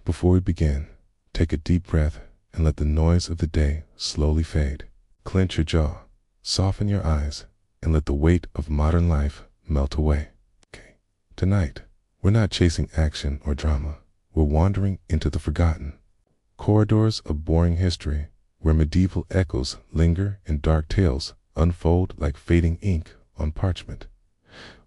Before we begin, take a deep breath and let the noise of the day slowly fade. Clench your jaw, soften your eyes, and let the weight of modern life melt away. Okay. Tonight, we're not chasing action or drama. We're wandering into the forgotten corridors of boring history, where medieval echoes linger and dark tales unfold like fading ink on parchment.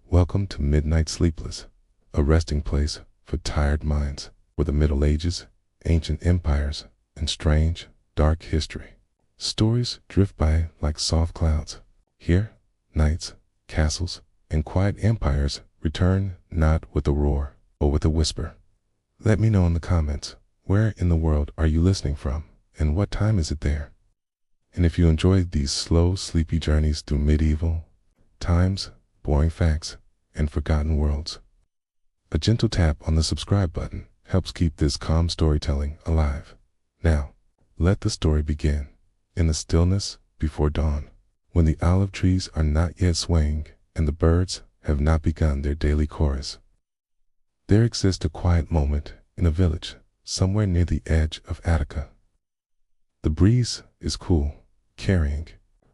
Welcome to Midnight Sleepless, a resting place for tired minds, where the Middle Ages, ancient empires, and strange, dark history. Stories drift by like soft clouds. Here, knights, castles, and quiet empires return not with a roar, but with a whisper. Let me know in the comments, where in the world are you listening from, and what time is it there? And if you enjoy these slow, sleepy journeys through medieval times, boring facts, and forgotten worlds, a gentle tap on the subscribe button helps keep this calm storytelling alive. Now, let the story begin. In the stillness before dawn, when the olive trees are not yet swaying and the birds have not begun their daily chorus, there exists a quiet moment in a village somewhere near the edge of Attica. The breeze is cool, carrying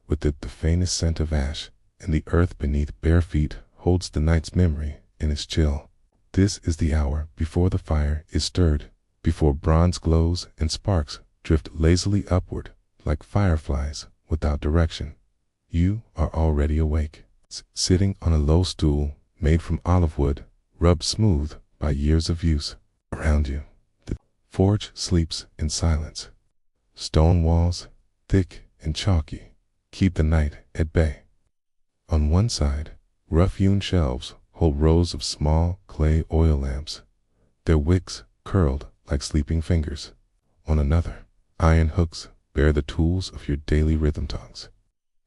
with it the faintest scent of ash, and the earth beneath bare feet holds the night's memory in its chill. This is the hour before the fire is stirred, before bronze glows and sparks drift lazily upward like fireflies without direction. You are already awake, sitting on a low stool made from olive wood, rubbed smooth by years of use. Around you, the forge sleeps in silence. Stone walls, thick and chalky, keep the night at bay. On one side, rough-hewn shelves hold rows of small clay oil lamps, their wicks curled like sleeping fingers. On another, iron hooks bear the tools of your daily rhythm tongues,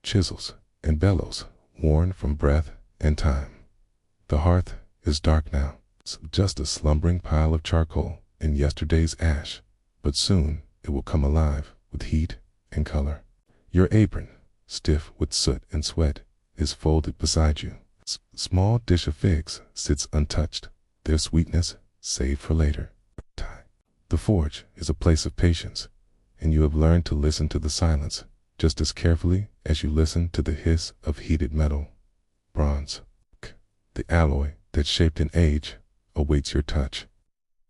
chisels and bellows worn from breath and time. The hearth is dark now, just a slumbering pile of charcoal and yesterday's ash, but soon it will come alive with heat and color. Your apron, stiff with soot and sweat, is folded beside you. Small dish of figs sits untouched, their sweetness saved for later. The forge is a place of patience, and you have learned to listen to the silence just as carefully as you listen to the hiss of heated metal. Bronze, the alloy that shaped in age, awaits your touch.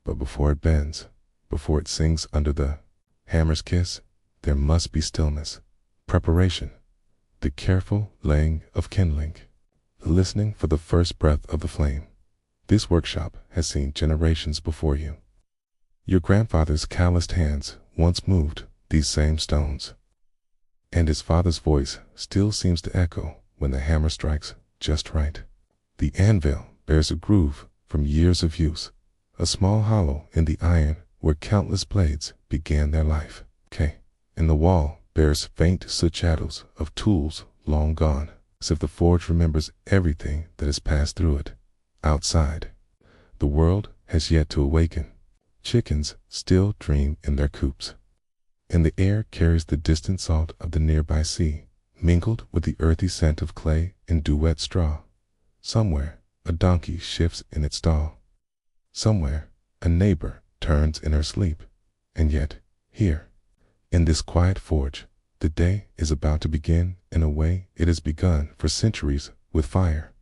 But before it bends, before it sinks under the hammer's kiss, there must be stillness, preparation, the careful laying of kindling, the listening for the first breath of the flame. This workshop has seen generations before you. Your grandfather's calloused hands once moved these same stones, and his father's voice still seems to echo when the hammer strikes just right. The anvil bears a groove from years of use, a small hollow in the iron where countless blades began their life. And the wall bears faint soot shadows of tools long gone, as if the forge remembers everything that has passed through it. Outside, the world has yet to awaken. Chickens still dream in their coops, and the air carries the distant salt of the nearby sea, mingled with the earthy scent of clay and dew-wet straw. Somewhere, a donkey shifts in its stall. Somewhere, a neighbor turns in her sleep. And yet, here, in this quiet forge, the day is about to begin in a way it has begun for centuries, with fire,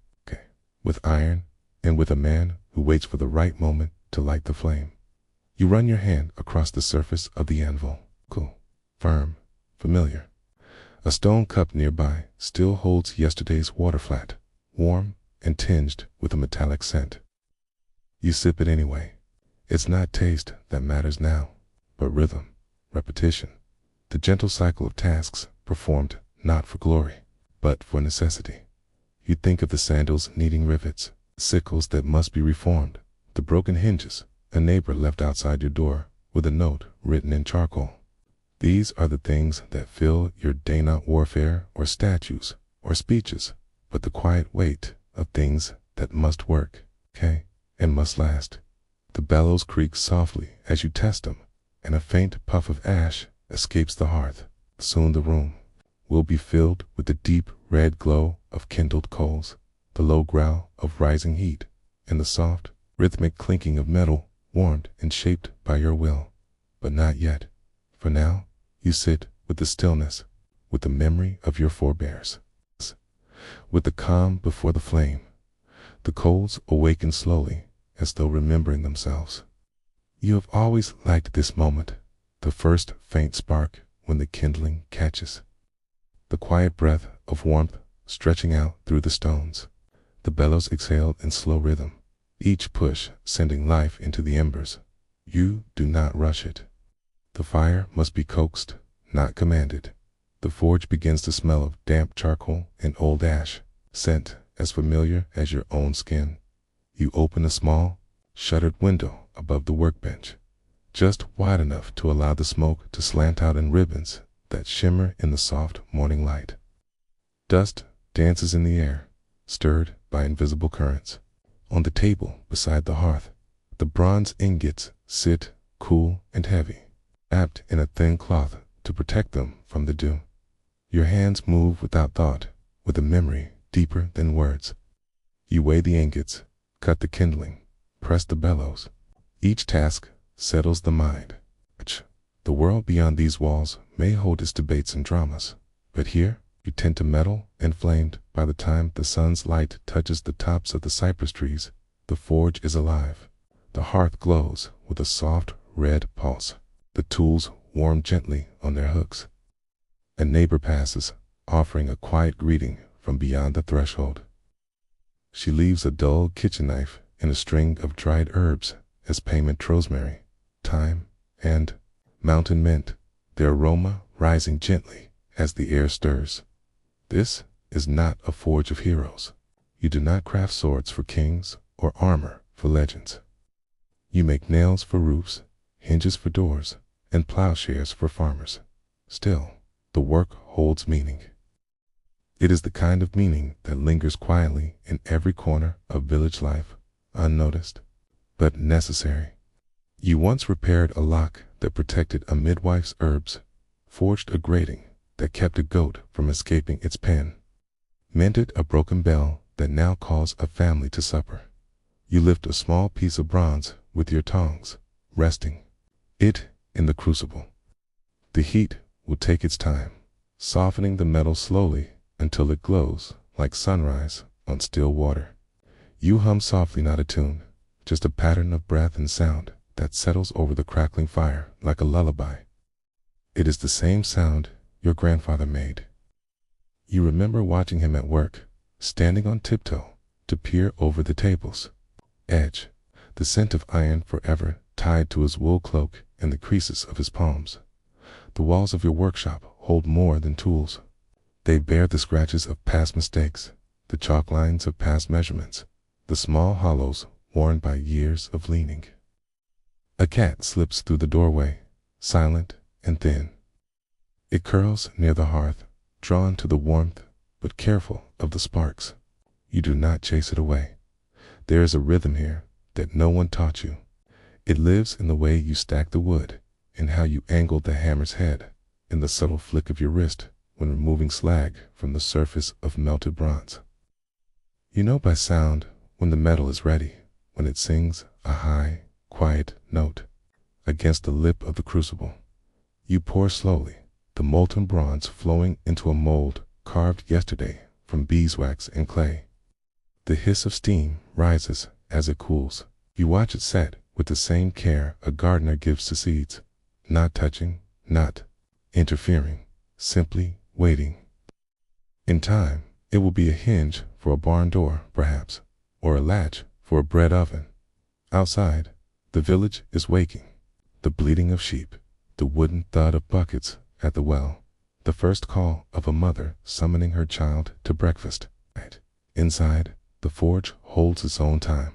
with iron, and with a man who waits for the right moment to light the flame. You run your hand across the surface of the anvil. Cool, firm, familiar. A stone cup nearby still holds yesterday's water flat, warm and tinged with a metallic scent. You sip it anyway. It's not taste that matters now, but rhythm, repetition, the gentle cycle of tasks performed not for glory, but for necessity. You think of the sandals needing rivets, sickles that must be reformed, the broken hinges a neighbor left outside your door with a note written in charcoal. These are the things that fill your day, not warfare or statues or speeches, but the quiet weight of things that must work, and must last. The bellows creak softly as you test them, and a faint puff of ash escapes the hearth. Soon the room will be filled with the deep red glow of kindled coals, the low growl of rising heat, and the soft, rhythmic clinking of metal warmed and shaped by your will. But not yet. For now, you sit with the stillness, with the memory of your forebears, with the calm before the flame. The coals awaken slowly, as though remembering themselves. You have always liked this moment, the first faint spark when the kindling catches. The quiet breath of warmth stretching out through the stones. The bellows exhaled in slow rhythm, each push sending life into the embers. You do not rush it. The fire must be coaxed, not commanded. The forge begins to smell of damp charcoal and old ash, scent as familiar as your own skin. You open a small, shuttered window above the workbench, just wide enough to allow the smoke to slant out in ribbons that shimmer in the soft morning light. Dust dances in the air, stirred by invisible currents. On the table beside the hearth, the bronze ingots sit, cool and heavy, wrapped in a thin cloth to protect them from the dew. Your hands move without thought, with a memory deeper than words. You weigh the ingots, cut the kindling, press the bellows. Each task settles the mind. The world beyond these walls may hold its debates and dramas, but here you tend to metal and flamed. By the time the sun's light touches the tops of the cypress trees, the forge is alive. The hearth glows with a soft red pulse. The tools warm gently on their hooks. A neighbor passes, offering a quiet greeting from beyond the threshold. She leaves a dull kitchen knife and a string of dried herbs as payment: rosemary, thyme, and mountain mint, their aroma rising gently as the air stirs. This is not a forge of heroes. You do not craft swords for kings or armor for legends. You make nails for roofs, hinges for doors, and plowshares for farmers. Still, the work holds meaning. It is the kind of meaning that lingers quietly in every corner of village life, unnoticed, but necessary. You once repaired a lock that protected a midwife's herbs, forged a grating that kept a goat from escaping its pen, mended a broken bell that now calls a family to supper. You lift a small piece of bronze with your tongs, resting it in the crucible. The heat will take its time, softening the metal slowly until it glows like sunrise on still water. You hum softly, not a tune, just a pattern of breath and sound that settles over the crackling fire like a lullaby. It is the same sound your grandfather made. You remember watching him at work, standing on tiptoe to peer over the table's edge, the scent of iron forever tied to his wool cloak and the creases of his palms. The walls of your workshop hold more than tools. They bear the scratches of past mistakes, the chalk lines of past measurements, the small hollows worn by years of leaning. A cat slips through the doorway, silent and thin. It curls near the hearth, drawn to the warmth, but careful of the sparks. You do not chase it away. There is a rhythm here that no one taught you. It lives in the way you stack the wood, in how you angle the hammer's head, in the subtle flick of your wrist when removing slag from the surface of melted bronze. You know by sound when the metal is ready, when it sings a high, quiet note against the lip of the crucible. You pour slowly, the molten bronze flowing into a mold carved yesterday from beeswax and clay. The hiss of steam rises as it cools. You watch it set with the same care a gardener gives to seeds, not touching, not interfering, simply waiting. In time, it will be a hinge for a barn door, perhaps, or a latch for a bread oven. Outside, the village is waking. The bleating of sheep, the wooden thud of buckets at the well, the first call of a mother summoning her child to breakfast. Inside, the forge holds its own time.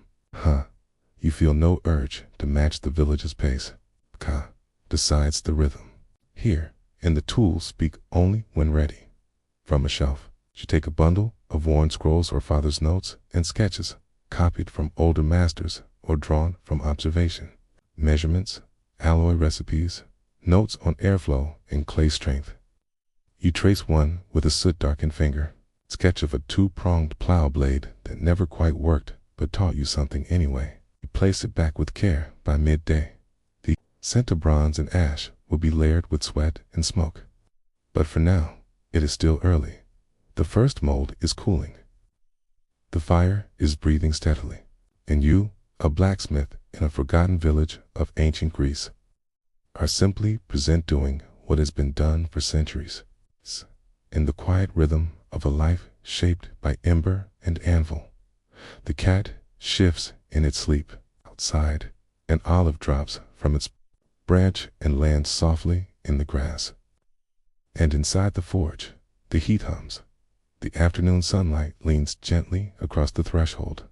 You feel no urge to match the village's pace. Ka decides the rhythm. Here, and the tools speak only when ready. From a shelf, you take a bundle of worn scrolls or father's notes and sketches, copied from older masters or drawn from observation. Measurements, alloy recipes, notes on airflow and clay strength. You trace one with a soot-darkened finger, sketch of a two-pronged plow blade that never quite worked but taught you something anyway. You place it back with care. By midday, the scent of bronze and ash will be layered with sweat and smoke. But for now, it is still early. The first mold is cooling. The fire is breathing steadily. And you, a blacksmith in a forgotten village of ancient Greece, are simply present doing what has been done for centuries, in the quiet rhythm of a life shaped by ember and anvil. The cat shifts in its sleep. Outside, an olive drops from its branch and lands softly in the grass. And inside the forge, the heat hums. The afternoon sunlight leans gently across the threshold,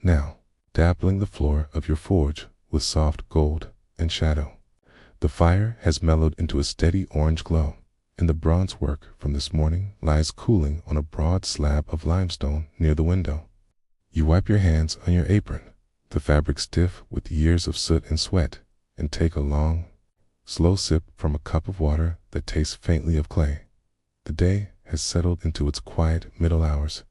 now dappling the floor of your forge with soft gold and shadow. The fire has mellowed into a steady orange glow, and the bronze work from this morning lies cooling on a broad slab of limestone near the window. You wipe your hands on your apron, the fabric stiff with years of soot and sweat, and take a long, slow sip from a cup of water that tastes faintly of clay. The day has settled into its quiet middle hours.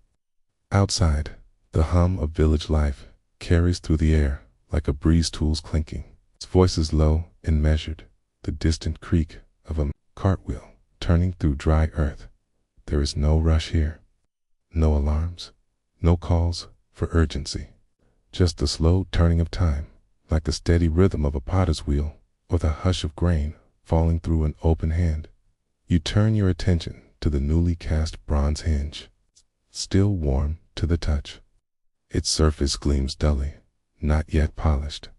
Outside, the hum of village life carries through the air like a breeze tools clinking. Its voice is low and measured, the distant creak of a cartwheel turning through dry earth. There is no rush here, no alarms, no calls for urgency, just the slow turning of time, like the steady rhythm of a potter's wheel or the hush of grain falling through an open hand. You turn your attention to the newly cast bronze hinge, still warm to the touch. Its surface gleams dully, not yet polished,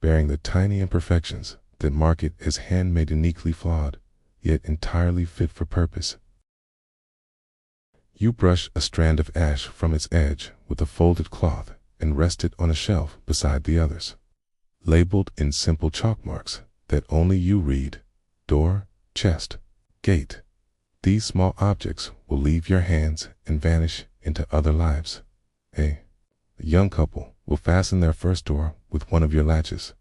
bearing the tiny imperfections that mark it as handmade, uniquely flawed, yet entirely fit for purpose. You brush a strand of ash from its edge with a folded cloth and rest it on a shelf beside the others, labeled in simple chalk marks that only you read: door, chest, gate. These small objects will leave your hands and vanish into other lives. A young couple will fasten their first door with one of your latches.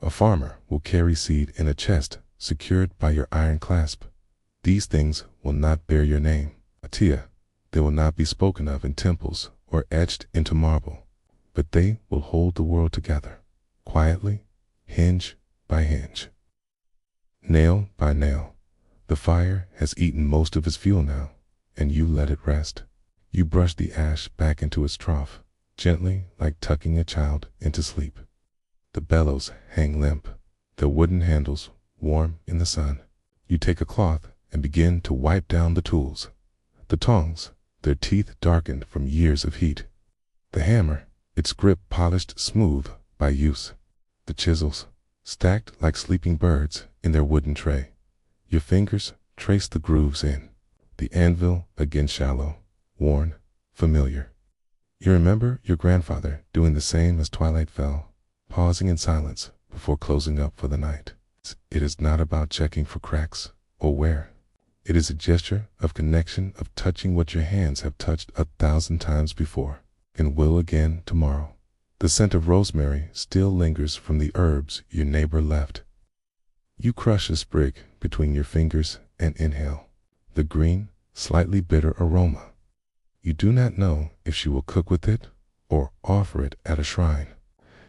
A farmer will carry seed in a chest secured by your iron clasp. These things will not bear your name, Atia. They will not be spoken of in temples or etched into marble, but they will hold the world together, quietly, hinge by hinge, nail by nail. The fire has eaten most of its fuel now, and you let it rest. You brush the ash back into its trough, gently, like tucking a child into sleep. The bellows hang limp, their wooden handles warm in the sun. You take a cloth and begin to wipe down the tools. The tongs, their teeth darkened from years of heat. The hammer, its grip polished smooth by use. The chisels, stacked like sleeping birds in their wooden tray. Your fingers trace the grooves in. The anvil, again shallow, worn, familiar. You remember your grandfather doing the same as twilight fell, pausing in silence before closing up for the night. It is not about checking for cracks or wear. It is a gesture of connection, of touching what your hands have touched 1,000 times before and will again tomorrow. The scent of rosemary still lingers from the herbs your neighbor left. You crush a sprig between your fingers and inhale the green, slightly bitter aroma. You do not know if she will cook with it or offer it at a shrine.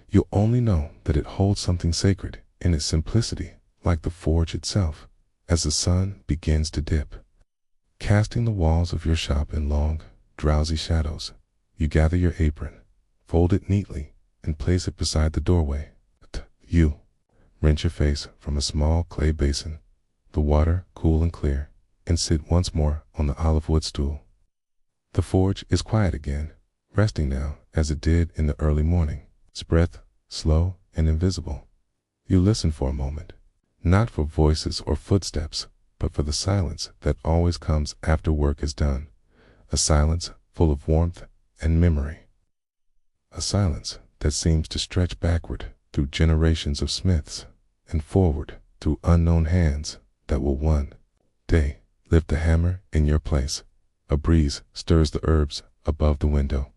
You only know that it holds something sacred in its simplicity, like the forge itself. As the sun begins to dip, casting the walls of your shop in long, drowsy shadows, you gather your apron, fold it neatly, and place it beside the doorway. You rinse your face from a small clay basin, the water cool and clear, and sit once more on the olive wood stool. The forge is quiet again, resting now as it did in the early morning, its breath slow and invisible. You listen for a moment, not for voices or footsteps, but for the silence that always comes after work is done, a silence full of warmth and memory, a silence that seems to stretch backward through generations of smiths and forward through unknown hands that will one day lift the hammer in your place. A breeze stirs the herbs above the window.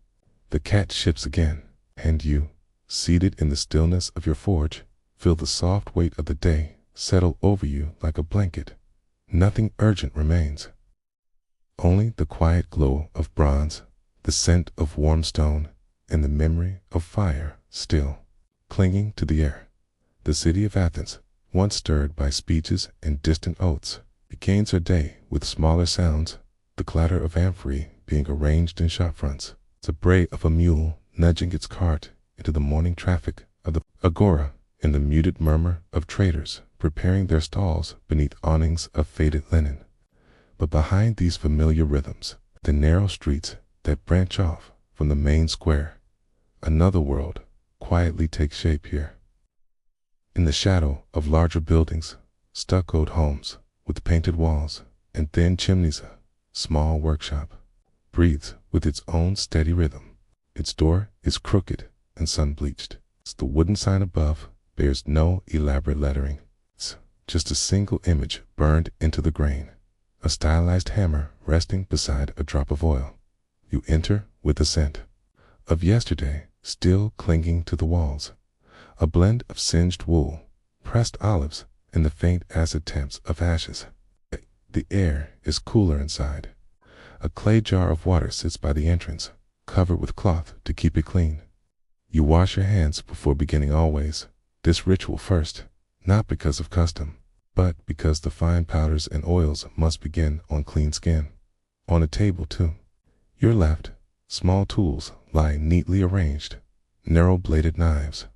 The cat ships again, and you, seated in the stillness of your forge, feel the soft weight of the day settle over you like a blanket. Nothing urgent remains. Only the quiet glow of bronze, the scent of warm stone, and the memory of fire still clinging to the air. The city of Athens, once stirred by speeches and distant oaths, begins her day with smaller sounds, the clatter of amphorae being arranged in shop fronts, the bray of a mule nudging its cart into the morning traffic of the agora, and the muted murmur of traders preparing their stalls beneath awnings of faded linen. But behind these familiar rhythms, the narrow streets that branch off from the main square, another world quietly takes shape here. In the shadow of larger buildings, stuccoed homes with painted walls and thin chimneys, a small workshop breathes with its own steady rhythm. Its door is crooked and sun-bleached. The wooden sign above bears no elaborate lettering. It's just a single image burned into the grain, a stylized hammer resting beside a drop of oil. You enter with a scent of yesterday still clinging to the walls, a blend of singed wool, pressed olives, and the faint acid temps of ashes. The air is cooler inside. A clay jar of water sits by the entrance, covered with cloth to keep it clean. You wash your hands before beginning always, this ritual first, not because of custom, but because the fine powders and oils must begin on clean skin. On a table, too. Your left, small tools lie neatly arranged, narrow-bladed knives,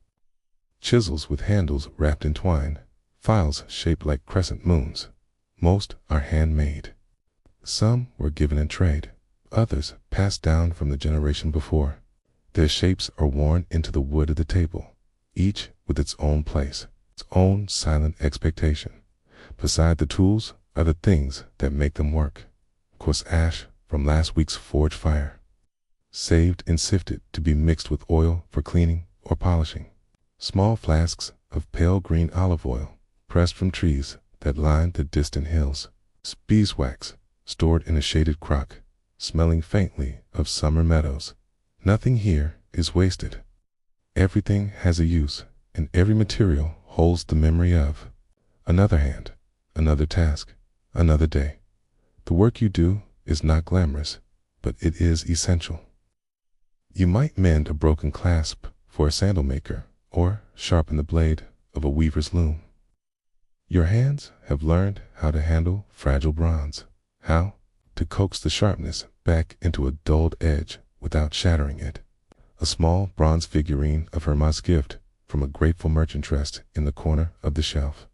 chisels with handles wrapped in twine, files shaped like crescent moons. Most are handmade. Some were given in trade, others passed down from the generation before. Their shapes are worn into the wood of the table, each with its own place, its own silent expectation. Beside the tools are the things that make them work. Coarse ash from last week's forge fire, saved and sifted to be mixed with oil for cleaning or polishing. Small flasks of pale green olive oil, pressed from trees that line the distant hills. Beeswax, stored in a shaded crock, smelling faintly of summer meadows. Nothing here is wasted. Everything has a use, and every material holds the memory of another hand, another task, another day. The work you do is not glamorous, but it is essential. You might mend a broken clasp for a sandal maker, or sharpen the blade of a weaver's loom. Your hands have learned how to handle fragile bronze, how to coax the sharpness back into a dulled edge without shattering it. A small bronze figurine of Hermod's gift from a grateful merchant rests in the corner of the shelf.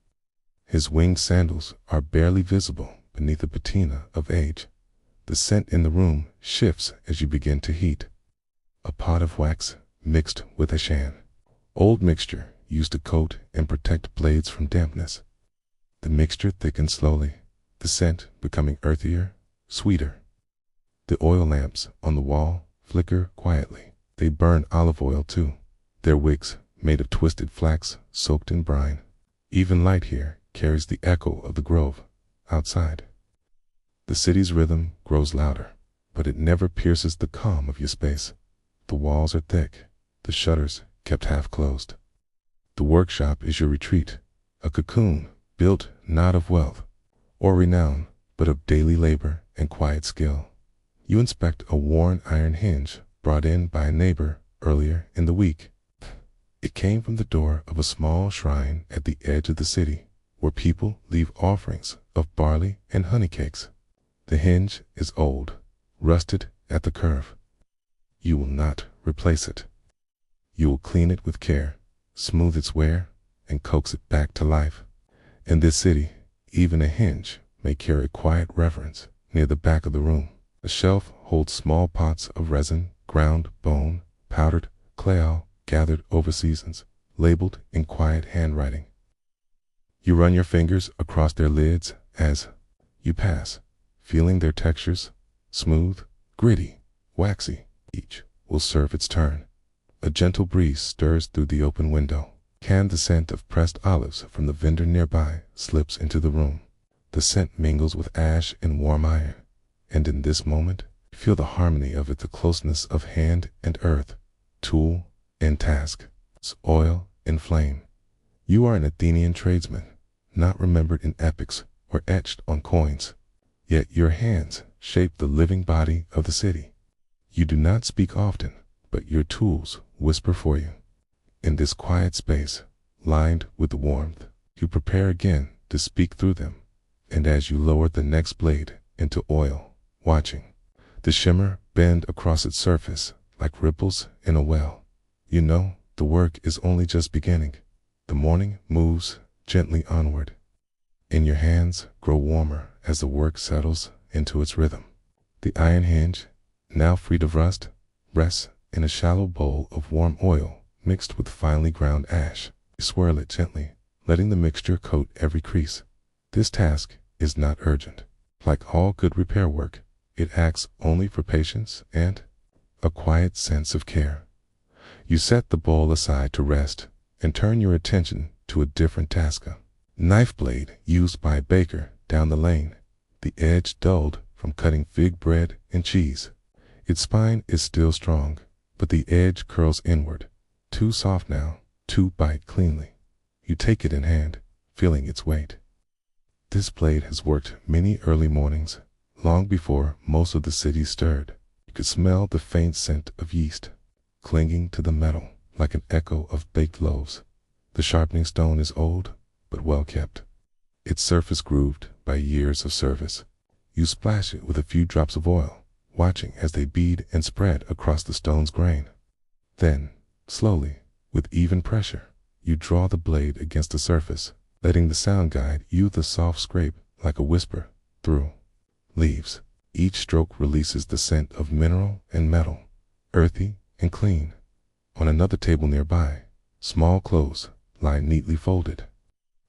His winged sandals are barely visible beneath the patina of age. The scent in the room shifts as you begin to heat. A pot of wax mixed with ashan, old mixture used to coat and protect blades from dampness. The mixture thickens slowly, the scent becoming earthier, sweeter. The oil lamps on the wall flicker quietly. They burn olive oil too, their wicks made of twisted flax soaked in brine. Even light here carries the echo of the grove outside. The city's rhythm grows louder, but it never pierces the calm of your space. The walls are thick, the shutters kept half closed. The workshop is your retreat, a cocoon built not of wealth or renown, but of daily labor and quiet skill. You inspect a worn iron hinge brought in by a neighbor earlier in the week. It came from the door of a small shrine at the edge of the city, where people leave offerings of barley and honey cakes. The hinge is old, rusted at the curve. You will not replace it. You will clean it with care, smooth its wear, and coax it back to life. In this city, even a hinge may carry quiet reverence. Near the back of the room, a shelf holds small pots of resin, ground bone, powdered clay gathered over seasons, labeled in quiet handwriting. You run your fingers across their lids as you pass, feeling their textures, smooth, gritty, waxy. Each will serve its turn. A gentle breeze stirs through the open window. The scent of pressed olives from the vendor nearby slips into the room. The scent mingles with ash and warm iron, and in this moment, you feel the harmony of it, the closeness of hand and earth, tool and task, oil and flame. You are an Athenian tradesman, not remembered in epics or etched on coins, yet your hands shape the living body of the city. You do not speak often, but your tools whisper for you. In this quiet space, lined with warmth, you prepare again to speak through them, and as you lower the next blade into oil, watching the shimmer bend across its surface like ripples in a well, you know the work is only just beginning. The morning moves gently onward, and your hands grow warmer as the work settles into its rhythm. The iron hinge, now freed of rust, rests in a shallow bowl of warm oil mixed with finely ground ash. You swirl it gently, letting the mixture coat every crease. This task is not urgent. Like all good repair work, it asks only for patience and a quiet sense of care. You set the bowl aside to rest and turn your attention to a different task. A knife blade used by a baker down the lane, the edge dulled from cutting fig bread and cheese. Its spine is still strong, but the edge curls inward, too soft now to bite cleanly. You take it in hand, feeling its weight. This blade has worked many early mornings, long before most of the city stirred. You could smell the faint scent of yeast, clinging to the metal like an echo of baked loaves. The sharpening stone is old, but well kept, its surface grooved by years of service. You splash it with a few drops of oil, watching as they bead and spread across the stone's grain. Then, slowly, with even pressure, you draw the blade against the surface, letting the sound guide you the soft scrape like a whisper through leaves. Each stroke releases the scent of mineral and metal, earthy and clean. On another table nearby, small clothes lie neatly folded.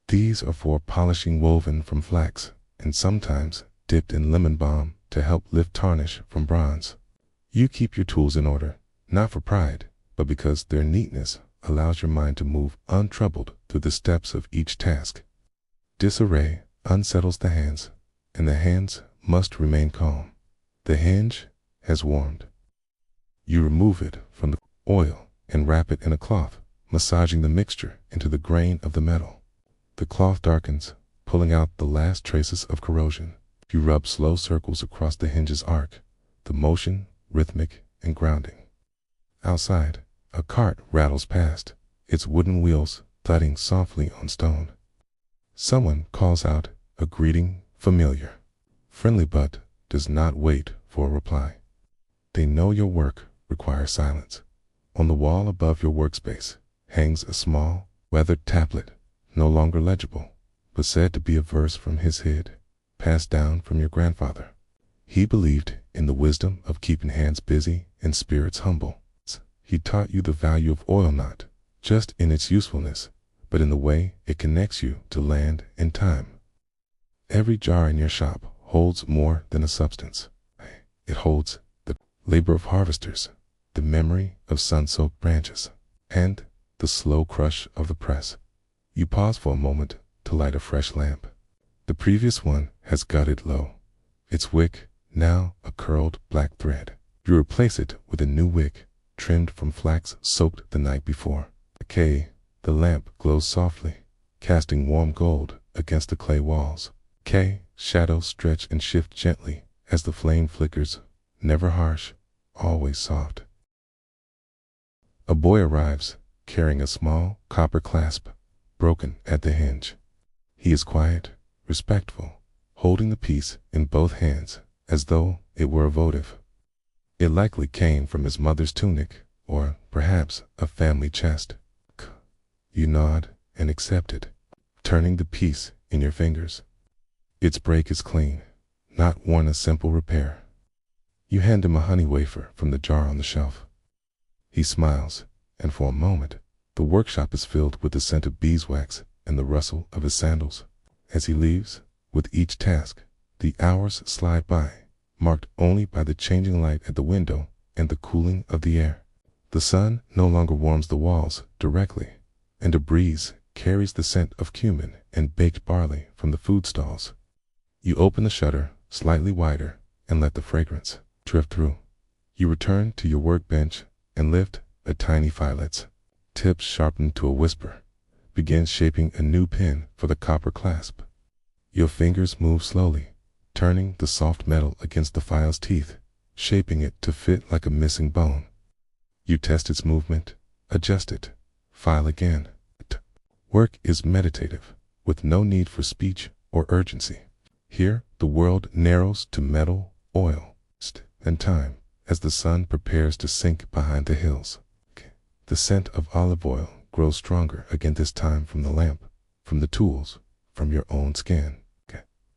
These are for polishing, woven from flax, and sometimes dipped in lemon balm to help lift tarnish from bronze. You keep your tools in order, not for pride, but because their neatness allows your mind to move untroubled through the steps of each task. Disarray unsettles the hands, and the hands must remain calm. The hinge has warmed. You remove it from the oil and wrap it in a cloth, massaging the mixture into the grain of the metal. The cloth darkens, pulling out the last traces of corrosion. You rub slow circles across the hinge's arc, the motion rhythmic and grounding. Outside, a cart rattles past, its wooden wheels thudding softly on stone. Someone calls out a greeting familiar, friendly, but does not wait for a reply. They know your work requires silence. On the wall above your workspace hangs a small, weathered tablet, no longer legible, but said to be a verse from his hymn, passed down from your grandfather. He believed in the wisdom of keeping hands busy and spirits humble. He taught you the value of oil, not just in its usefulness, but in the way it connects you to land and time. Every jar in your shop holds more than a substance. It holds the labor of harvesters, the memory of sun-soaked branches, and the slow crush of the press. You pause for a moment to light a fresh lamp. The previous one has gutted low, its wick now a curled black thread. You replace it with a new wick, trimmed from flax soaked the night before. The lamp glows softly, casting warm gold against the clay walls. Shadows stretch and shift gently as the flame flickers, never harsh, always soft. A boy arrives, carrying a small copper clasp, broken at the hinge. He is quiet, respectful, holding the piece in both hands as though it were a votive. It likely came from his mother's tunic, or perhaps a family chest. You nod and accept it, turning the piece in your fingers. Its break is clean, not worn a simple repair. You hand him a honey wafer from the jar on the shelf. He smiles, and for a moment, the workshop is filled with the scent of beeswax and the rustle of his sandals. As he leaves, with each task, the hours slide by, marked only by the changing light at the window and the cooling of the air. The sun no longer warms the walls directly, and a breeze carries the scent of cumin and baked barley from the food stalls. You open the shutter slightly wider and let the fragrance drift through. You return to your workbench and lift a tiny filet's tips sharpened to a whisper, begin shaping a new pin for the copper clasp. Your fingers move slowly, turning the soft metal against the file's teeth, shaping it to fit like a missing bone. You test its movement, adjust it, file again. Work is meditative, with no need for speech or urgency. Here, the world narrows to metal, oil, and time as the sun prepares to sink behind the hills. The scent of olive oil grows stronger again, this time from the lamp, from the tools, from your own skin.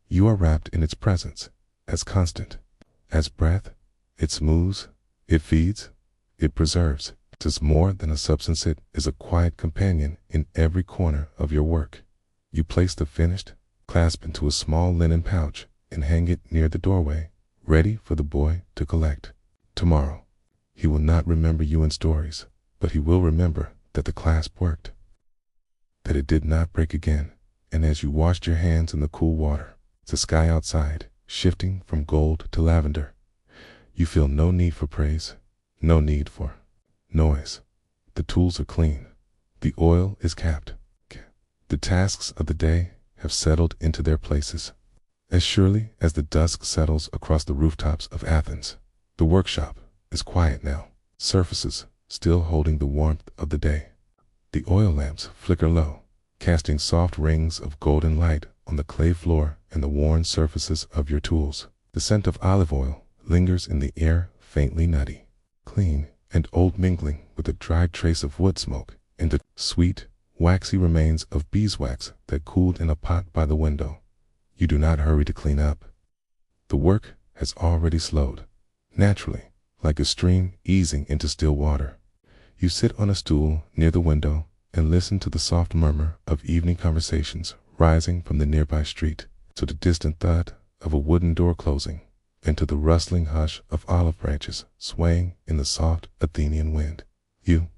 You are wrapped in its presence, as constant as breath. It smooths, it feeds, it preserves. It is more than a substance, it is a quiet companion in every corner of your work. You place the finished clasp into a small linen pouch and hang it near the doorway, ready for the boy to collect. Tomorrow, he will not remember you in stories, but he will remember that the clasp worked, that it did not break again. And as you washed your hands in the cool water, the sky outside shifting from gold to lavender, you feel no need for praise, no need for noise. The tools are clean. The oil is capped. The tasks of the day have settled into their places. As surely as the dusk settles across the rooftops of Athens, the workshop is quiet now, surfaces still holding the warmth of the day. The oil lamps flicker low, casting soft rings of golden light on the clay floor and the worn surfaces of your tools. The scent of olive oil lingers in the air, faintly nutty, clean, and old, mingling with a dried trace of wood smoke and the sweet, waxy remains of beeswax that cooled in a pot by the window. You do not hurry to clean up. The work has already slowed, naturally, like a stream easing into still water. You sit on a stool near the window and listen to the soft murmur of evening conversations rising from the nearby street, to the distant thud of a wooden door closing, and to the rustling hush of olive branches swaying in the soft Athenian wind. You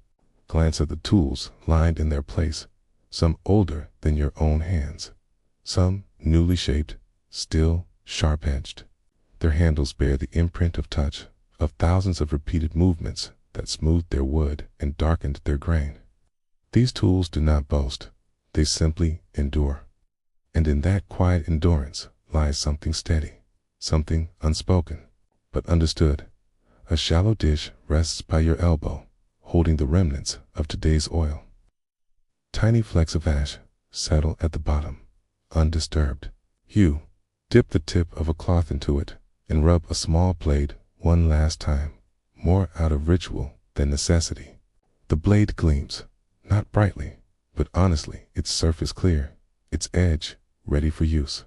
glance at the tools lined in their place, some older than your own hands, some newly shaped, still sharp-edged. Their handles bear the imprint of touch, of thousands of repeated movements that smoothed their wood and darkened their grain. These tools do not boast, they simply endure. And in that quiet endurance lies something steady, something unspoken, but understood. A shallow dish rests by your elbow, holding the remnants of today's oil. Tiny flecks of ash settle at the bottom, undisturbed. You dip the tip of a cloth into it and rub a small blade one last time, more out of ritual than necessity. The blade gleams, not brightly, but honestly, its surface clear, its edge ready for use.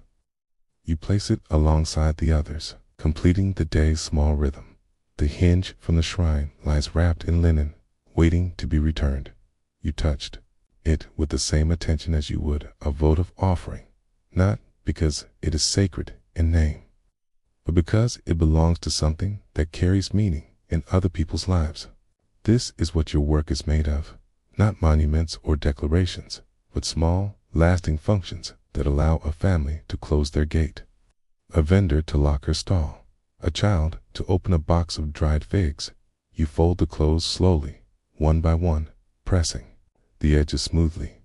You place it alongside the others, completing the day's small rhythm. The hinge from the shrine lies wrapped in linen, waiting to be returned. You touched it with the same attention as you would a votive offering, not because it is sacred in name, but because it belongs to something that carries meaning in other people's lives. This is what your work is made of, not monuments or declarations, but small, lasting functions that allow a family to close their gate, a vendor to lock her stall, a child to open a box of dried figs. You fold the clothes slowly, one by one, pressing the edges smoothly.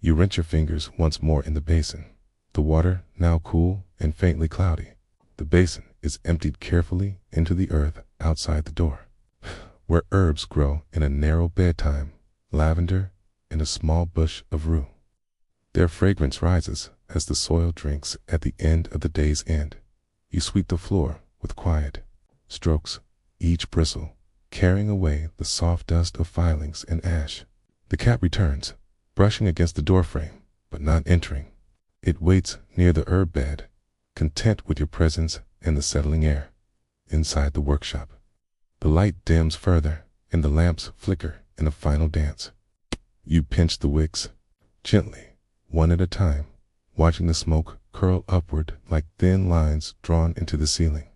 You rinse your fingers once more in the basin, the water now cool and faintly cloudy. The basin is emptied carefully into the earth outside the door, where herbs grow in a narrow bedtime, lavender and a small bush of rue. Their fragrance rises as the soil drinks at the end of the day's end. You sweep the floor with quiet strokes, each bristle carrying away the soft dust of filings and ash. The cat returns, brushing against the doorframe, but not entering. It waits near the herb bed, content with your presence and the settling air. Inside the workshop, the light dims further and the lamps flicker in a final dance. You pinch the wicks, gently, one at a time, watching the smoke curl upward like thin lines drawn into the ceiling.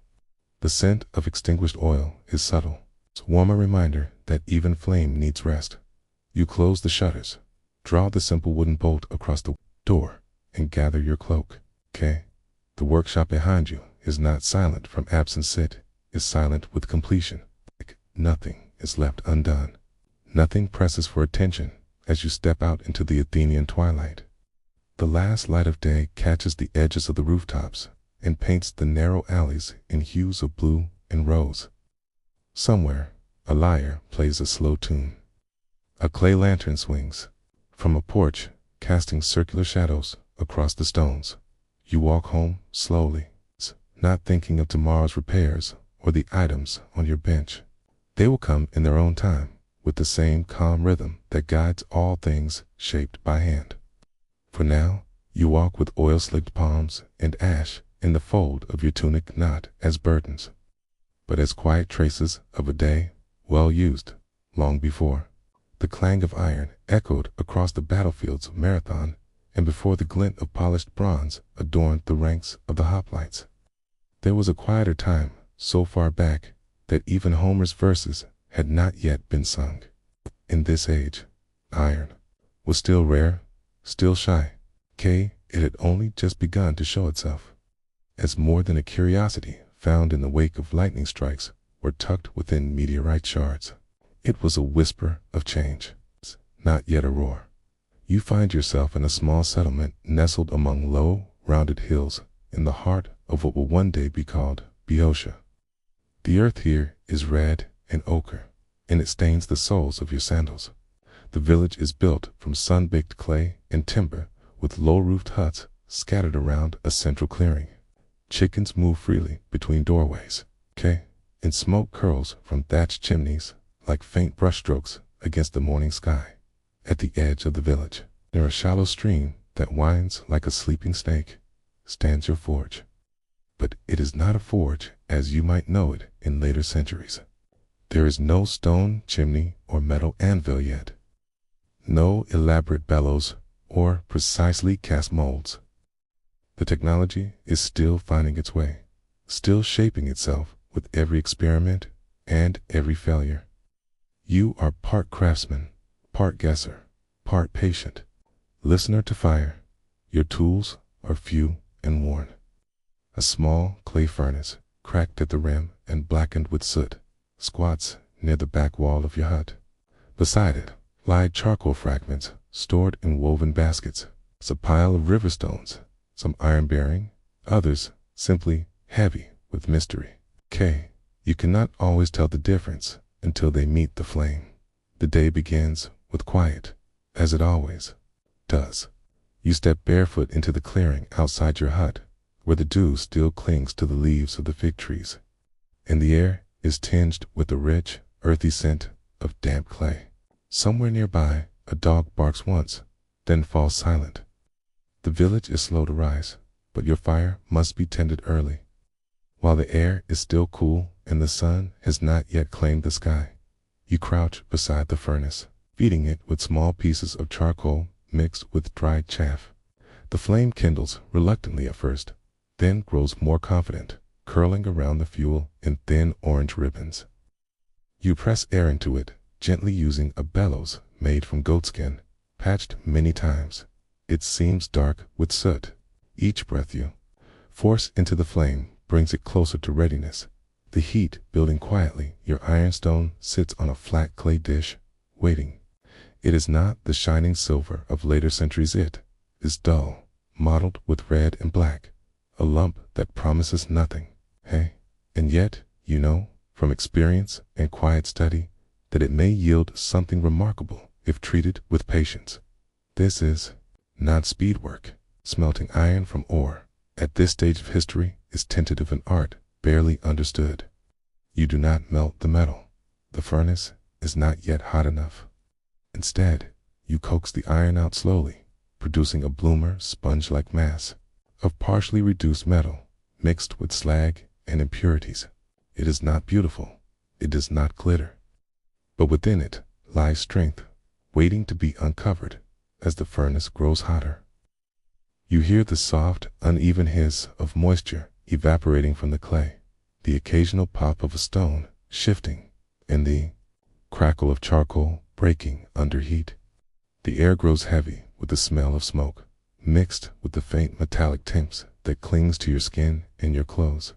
The scent of extinguished oil is subtle, a warm reminder that even flame needs rest. You close the shutters, draw the simple wooden bolt across the door, and gather your cloak. The workshop behind you is not silent from absence, it is silent with completion. Nothing is left undone. Nothing presses for attention as you step out into the Athenian twilight. The last light of day catches the edges of the rooftops and paints the narrow alleys in hues of blue and rose. Somewhere, a lyre plays a slow tune. A clay lantern swings from a porch, casting circular shadows across the stones. You walk home slowly, not thinking of tomorrow's repairs or the items on your bench. They will come in their own time, with the same calm rhythm that guides all things shaped by hand. For now, you walk with oil-slicked palms and ash in the fold of your tunic, not as burdens, but as quiet traces of a day well used long before. The clang of iron echoed across the battlefields of Marathon, and before the glint of polished bronze adorned the ranks of the hoplites. There was a quieter time so far back that even Homer's verses had not yet been sung. In this age, iron was still rare, still shy. It had only just begun to show itself as more than a curiosity found in the wake of lightning strikes or tucked within meteorite shards. It was a whisper of change, not yet a roar. You find yourself in a small settlement nestled among low, rounded hills in the heart of what will one day be called Boeotia. The earth here is red and ochre, and it stains the soles of your sandals. The village is built from sun-baked clay and timber, with low-roofed huts scattered around a central clearing. Chickens move freely between doorways, and smoke curls from thatched chimneys like faint brushstrokes against the morning sky. At the edge of the village, near a shallow stream that winds like a sleeping snake, stands your forge. But it is not a forge as you might know it in later centuries. There is no stone chimney or metal anvil yet, no elaborate bellows or precisely cast molds. The technology is still finding its way, still shaping itself with every experiment and every failure. You are part craftsman, part guesser, part patient, listener to fire. Your tools are few and worn. A small clay furnace, cracked at the rim and blackened with soot, squats near the back wall of your hut. Beside it lie charcoal fragments stored in woven baskets. It's a pile of river stones, some iron-bearing, others simply heavy with mystery. You cannot always tell the difference until they meet the flame. The day begins with quiet, as it always does. You step barefoot into the clearing outside your hut, where the dew still clings to the leaves of the fig trees, and the air is tinged with the rich, earthy scent of damp clay. Somewhere nearby, a dog barks once, then falls silent. The village is slow to rise, but your fire must be tended early. While the air is still cool and the sun has not yet claimed the sky, you crouch beside the furnace, feeding it with small pieces of charcoal mixed with dried chaff. The flame kindles reluctantly at first, then grows more confident, curling around the fuel in thin orange ribbons. You press air into it, gently using a bellows made from goatskin, patched many times. It seems dark with soot. Each breath you force into the flame brings it closer to readiness. The heat building quietly, your ironstone sits on a flat clay dish, waiting. It is not the shining silver of later centuries. It is dull, mottled with red and black, a lump that promises nothing. And yet, you know, from experience and quiet study, that it may yield something remarkable if treated with patience. This is not speed work. Smelting iron from ore, at this stage of history, is tentative an art barely understood. You do not melt the metal. The furnace is not yet hot enough. Instead, you coax the iron out slowly, producing a bloomer, sponge-like mass of partially reduced metal, mixed with slag and impurities. It is not beautiful. It does not glitter. But within it lies strength, waiting to be uncovered as the furnace grows hotter. You hear the soft, uneven hiss of moisture evaporating from the clay, the occasional pop of a stone shifting, and the crackle of charcoal breaking under heat. The air grows heavy with the smell of smoke, mixed with the faint metallic tints that clings to your skin and your clothes.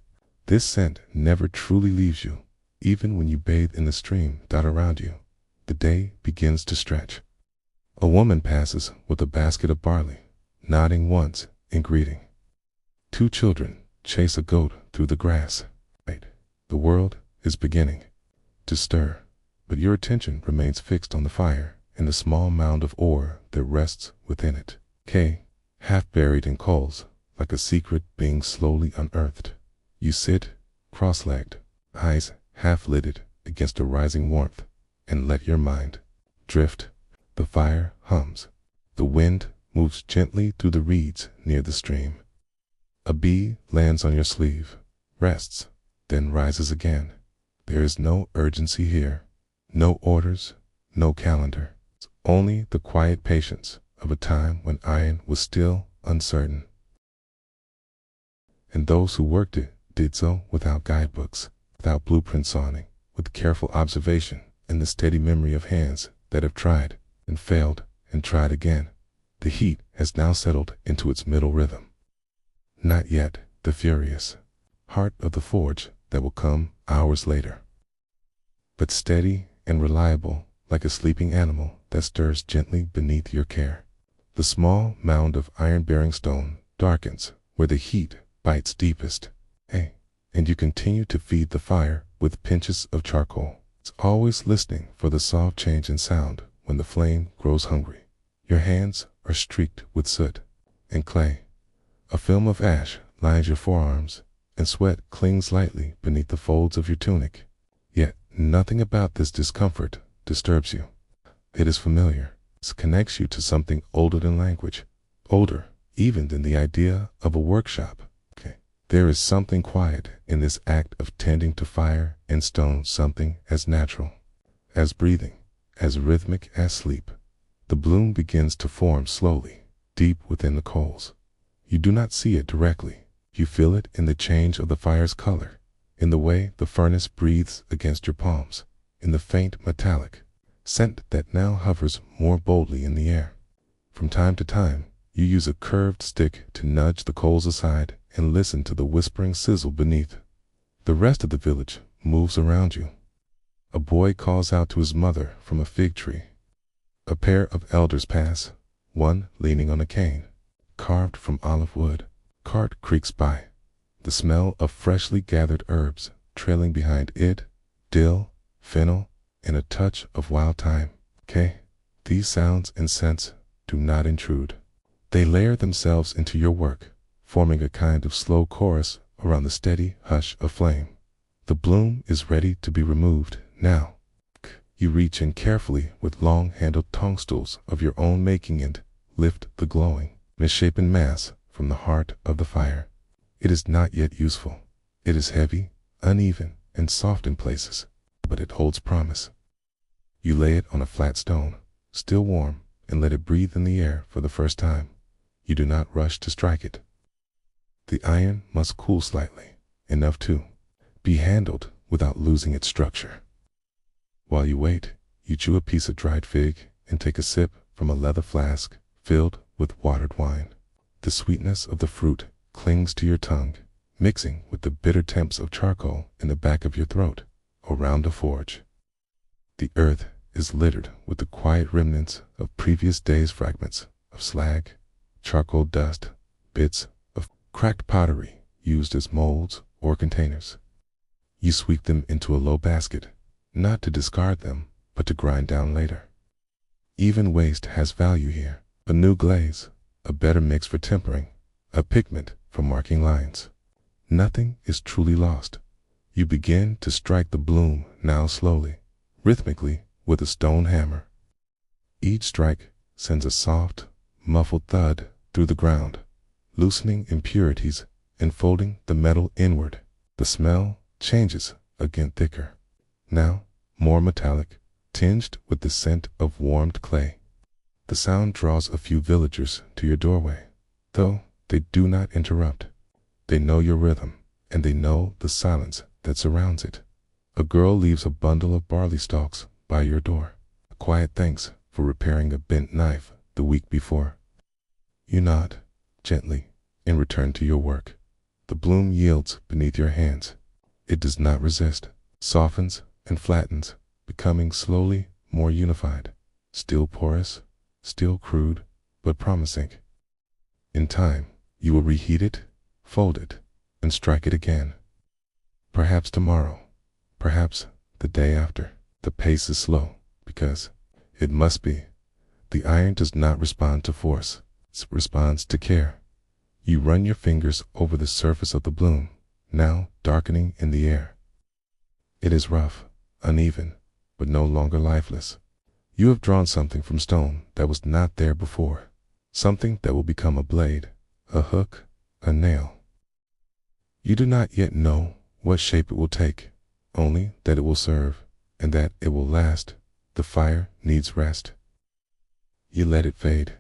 This scent never truly leaves you, even when you bathe in the stream dot around you. The day begins to stretch. A woman passes with a basket of barley, nodding once in greeting. 2 children chase a goat through the grass. The world is beginning to stir, but your attention remains fixed on the fire and the small mound of ore that rests within it. K, half buried in coals, like a secret being slowly unearthed. You sit, cross-legged, eyes half-lidded against a rising warmth, and let your mind drift. The fire hums. The wind moves gently through the reeds near the stream. A bee lands on your sleeve, rests, then rises again. There is no urgency here, no orders, no calendar. It's only the quiet patience of a time when iron was still uncertain. And those who worked it did so without guidebooks, without blueprints awning, with careful observation and the steady memory of hands that have tried and failed and tried again. The heat has now settled into its middle rhythm. Not yet the furious heart of the forge that will come hours later, but steady and reliable like a sleeping animal that stirs gently beneath your care. The small mound of iron-bearing stone darkens where the heat bites deepest, and you continue to feed the fire with pinches of charcoal. It's always listening for the soft change in sound when the flame grows hungry. Your hands are streaked with soot and clay. A film of ash lines your forearms, and sweat clings lightly beneath the folds of your tunic. Yet nothing about this discomfort disturbs you. It is familiar. It connects you to something older than language, older even than the idea of a workshop. There is something quiet in this act of tending to fire and stone, something as natural as breathing, as rhythmic as sleep. The bloom begins to form slowly, deep within the coals. You do not see it directly. You feel it in the change of the fire's color, in the way the furnace breathes against your palms, in the faint metallic scent that now hovers more boldly in the air. From time to time, you use a curved stick to nudge the coals aside and listen to the whispering sizzle beneath. The rest of the village moves around you. A boy calls out to his mother from a fig tree. A pair of elders pass, one leaning on a cane, carved from olive wood. Cart creaks by, the smell of freshly gathered herbs trailing behind it, dill, fennel, and a touch of wild thyme. These sounds and scents do not intrude. They layer themselves into your work, forming a kind of slow chorus around the steady hush of flame. The bloom is ready to be removed now. You reach in carefully with long-handled tongue stools of your own making and lift the glowing, misshapen mass from the heart of the fire. It is not yet useful. It is heavy, uneven, and soft in places, but it holds promise. You lay it on a flat stone, still warm, and let it breathe in the air for the first time. You do not rush to strike it. The iron must cool slightly, enough to be handled without losing its structure. While you wait, you chew a piece of dried fig and take a sip from a leather flask filled with watered wine. The sweetness of the fruit clings to your tongue, mixing with the bitter temps of charcoal in the back of your throat around the forge. The earth is littered with the quiet remnants of previous days' fragments of slag, charcoal dust, bits of cracked pottery used as molds or containers. You sweep them into a low basket, not to discard them, but to grind down later. Even waste has value here. A new glaze, a better mix for tempering, a pigment for marking lines. Nothing is truly lost. You begin to strike the bloom now slowly, rhythmically with a stone hammer. Each strike sends a soft, muffled thud through the ground, loosening impurities and folding the metal inward. The smell changes again, thicker, now more metallic, tinged with the scent of warmed clay. The sound draws a few villagers to your doorway, though they do not interrupt. They know your rhythm, and they know the silence that surrounds it. A girl leaves a bundle of barley stalks by your door, a quiet thanks for repairing a bent knife the week before. You nod, gently, and return to your work. The bloom yields beneath your hands. It does not resist, softens and flattens, becoming slowly more unified, still porous, still crude, but promising. In time, you will reheat it, fold it, and strike it again. Perhaps tomorrow, perhaps the day after. The pace is slow, because It must be. The iron does not respond to force. It responds to care. You run your fingers over the surface of the bloom, now darkening in the air. It is rough, uneven, but no longer lifeless. You have drawn something from stone that was not there before, something that will become a blade, a hook, a nail. You do not yet know what shape it will take, only that it will serve, and that it will last. The fire needs rest. You let it fade,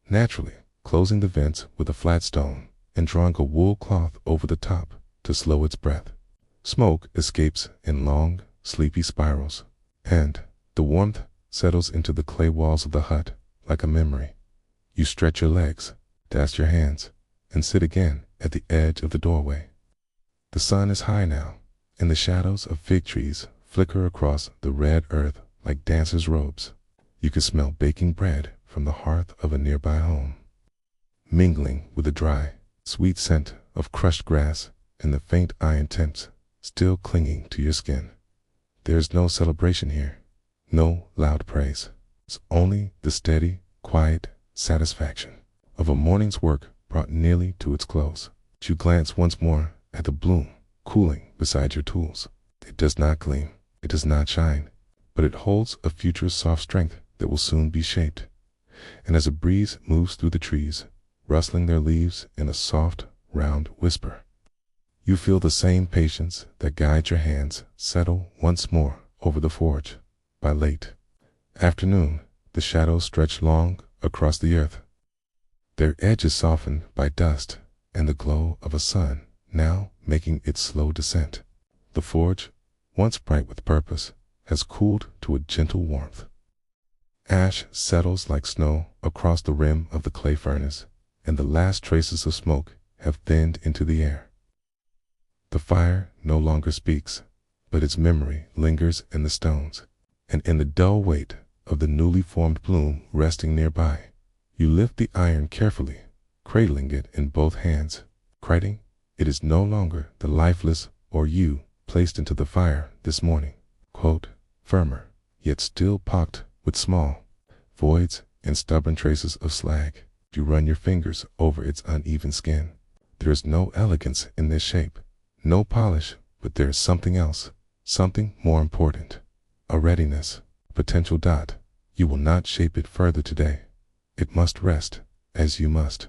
naturally, closing the vents with a flat stone and drawing a wool cloth over the top to slow its breath. Smoke escapes in long, sleepy spirals, and the warmth settles into the clay walls of the hut like a memory. You stretch your legs, dast your hands, and sit again at the edge of the doorway. The sun is high now, and the shadows of fig trees flicker across the red earth like dancers' robes. You can smell baking bread from the hearth of a nearby home, mingling with the dry, sweet scent of crushed grass and the faint iron temps still clinging to your skin. There's no celebration here, no loud praise. It's only the steady, quiet satisfaction of a morning's work brought nearly to its close. You glance once more at the bloom cooling beside your tools. It does not gleam, it does not shine, but it holds a future's soft strength that will soon be shaped. And as a breeze moves through the trees, rustling their leaves in a soft, round whisper, you feel the same patience that guides your hands settle once more over the forge. By late afternoon, the shadows stretch long across the earth, their edges softened by dust and the glow of a sun now making its slow descent. The forge, once bright with purpose, has cooled to a gentle warmth. Ash settles like snow across the rim of the clay furnace, and the last traces of smoke have thinned into the air. The fire no longer speaks, but its memory lingers in the stones, and in the dull weight of the newly formed bloom resting nearby. You lift the iron carefully, cradling it in both hands, crying, it is no longer the lifeless or you placed into the fire this morning. Quote, firmer, yet still pocked with small voids and stubborn traces of slag. You run your fingers over its uneven skin. There is no elegance in this shape, no polish, but there is something else, something more important. A readiness, potential dot. You will not shape it further today. It must rest, as you must.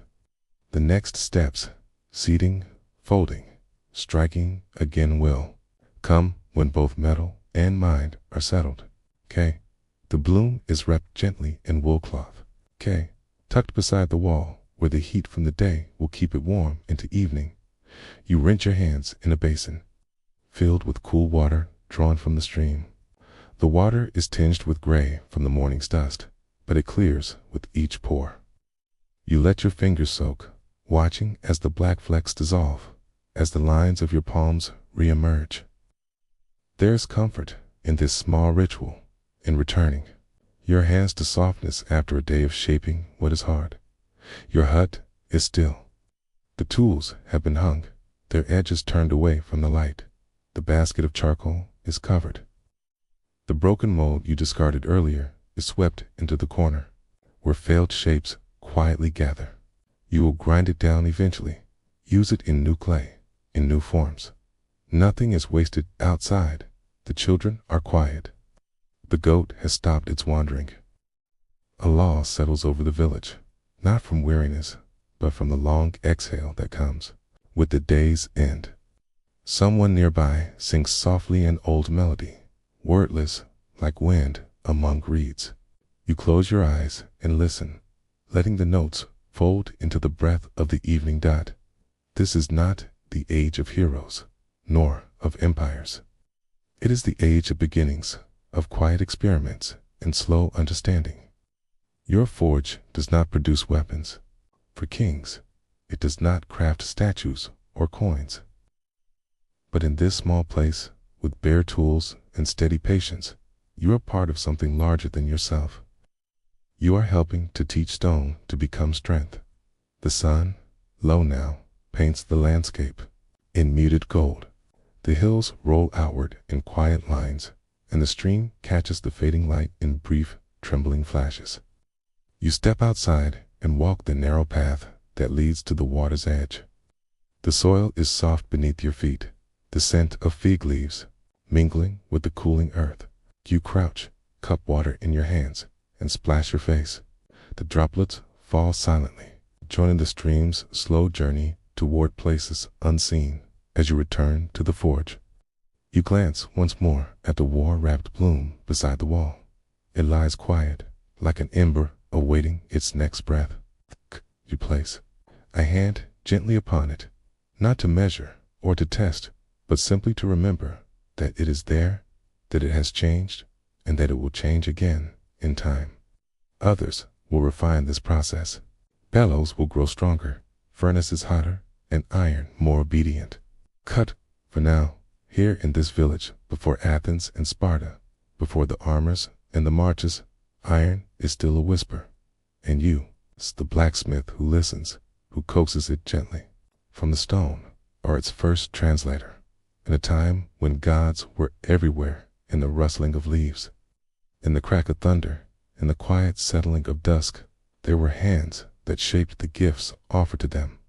The next steps, seating, folding, striking again will come when both metal and mind are settled. K. The bloom is wrapped gently in wool cloth. K. Tucked beside the wall, where the heat from the day will keep it warm into evening. You rinse your hands in a basin, filled with cool water drawn from the stream. The water is tinged with gray from the morning's dust, but it clears with each pour. You let your fingers soak, watching as the black flecks dissolve, as the lines of your palms re-emerge. There's comfort in this small ritual, in returning your hands to softness after a day of shaping what is hard. Your hut is still. The tools have been hung, their edges turned away from the light. The basket of charcoal is covered. The broken mold you discarded earlier is swept into the corner, where failed shapes quietly gather. You will grind it down eventually, use it in new clay, in new forms. Nothing is wasted outside. The children are quiet. The goat has stopped its wandering. A lull settles over the village, not from weariness, but from the long exhale that comes with the day's end. Someone nearby sings softly an old melody, wordless like wind among reeds. You close your eyes and listen, letting the notes fold into the breath of the evening dot. This is not the age of heroes, nor of empires. It is the age of beginnings, of quiet experiments and slow understanding. Your forge does not produce weapons for kings. It does not craft statues or coins. But in this small place, with bare tools and steady patience, you are part of something larger than yourself. You are helping to teach stone to become strength. The sun, low now, paints the landscape in muted gold. The hills roll outward in quiet lines, and the stream catches the fading light in brief trembling flashes. You step outside and walk the narrow path that leads to the water's edge. The soil is soft beneath your feet, the scent of fig leaves mingling with the cooling earth. You crouch, cup water in your hands, and splash your face. The droplets fall silently, joining the stream's slow journey toward places unseen. As you return to the forge, you glance once more at the war-wrapped plume beside the wall. It lies quiet, like an ember awaiting its next breath. You place a hand gently upon it, not to measure or to test, but simply to remember that it is there, that it has changed, and that it will change again in time. Others will refine this process. Bellows will grow stronger, furnaces hotter, and iron more obedient. Cut, for now, here in this village, before Athens and Sparta, before the armors and the marches, iron is still a whisper. And you, the blacksmith who listens, who coaxes it gently from the stone, are its first translator, in a time when gods were everywhere, in the rustling of leaves, in the crack of thunder, in the quiet settling of dusk. There were hands that shaped the gifts offered to them.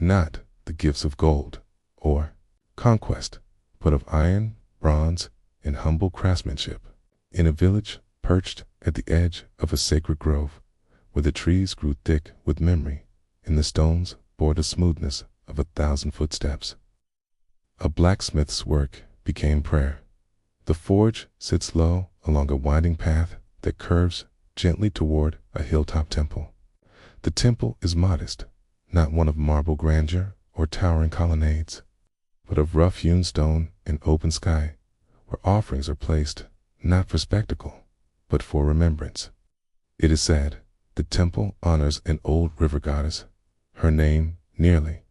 Not the gifts of gold or conquest, but of iron, bronze, and humble craftsmanship. In a village perched at the edge of a sacred grove, where the trees grew thick with memory, and the stones bore the smoothness of 1,000 footsteps, a blacksmith's work became prayer. The forge sits low along a winding path that curves gently toward a hilltop temple. The temple is modest, not one of marble grandeur or towering colonnades, but of rough-hewn stone and open sky, where offerings are placed not for spectacle, but for remembrance. It is said the temple honors an old river goddess, her name nearly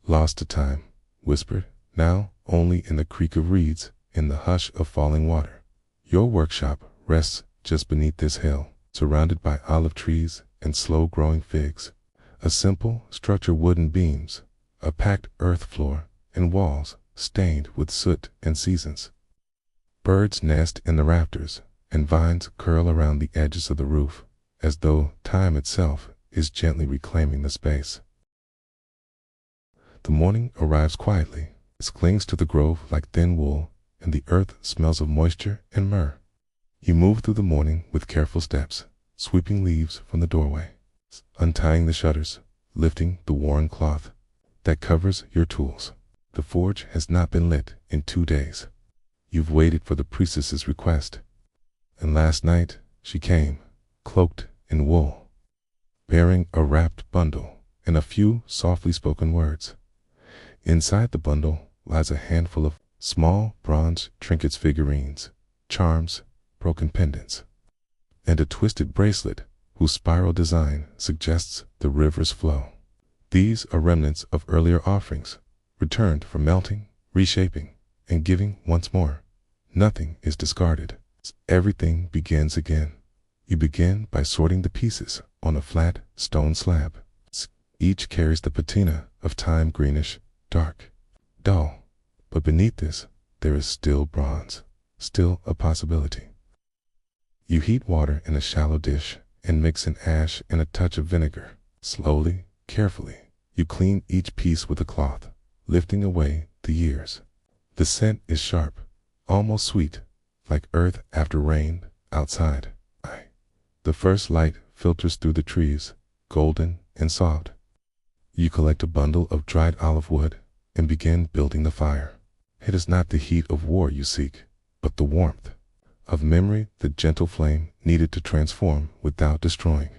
lost to time, whispered now only in the creak of reeds, in the hush of falling water. Your workshop rests just beneath this hill, surrounded by olive trees and slow-growing figs. A simple structure, wooden beams, a packed earth floor, and walls stained with soot and seasons. Birds nest in the rafters, and vines curl around the edges of the roof, as though time itself is gently reclaiming the space. The morning arrives quietly. It clings to the grove like thin wool, and the earth smells of moisture and myrrh. You move through the morning with careful steps, sweeping leaves from the doorway, untying the shutters, lifting the worn cloth that covers your tools. The forge has not been lit in 2 days. You've waited for the priestess's request, and last night she came, cloaked in wool, bearing a wrapped bundle and a few softly spoken words. Inside the bundle lies a handful of small bronze trinkets, figurines, charms, broken pendants, and a twisted bracelet whose spiral design suggests the river's flow. These are remnants of earlier offerings, returned from melting, reshaping, and giving once more. Nothing is discarded. Everything begins again. You begin by sorting the pieces on a flat stone slab. Each carries the patina of time, greenish, dark, dull. But beneath this, there is still bronze, still a possibility. You heat water in a shallow dish and mix in ash and a touch of vinegar. Slowly, carefully, you clean each piece with a cloth, lifting away the years. The scent is sharp, almost sweet, like earth after rain outside. The first light filters through the trees, golden and soft. You collect a bundle of dried olive wood and begin building the fire. It is not the heat of war you seek, but the warmth of memory, the gentle flame needed to transform without destroying.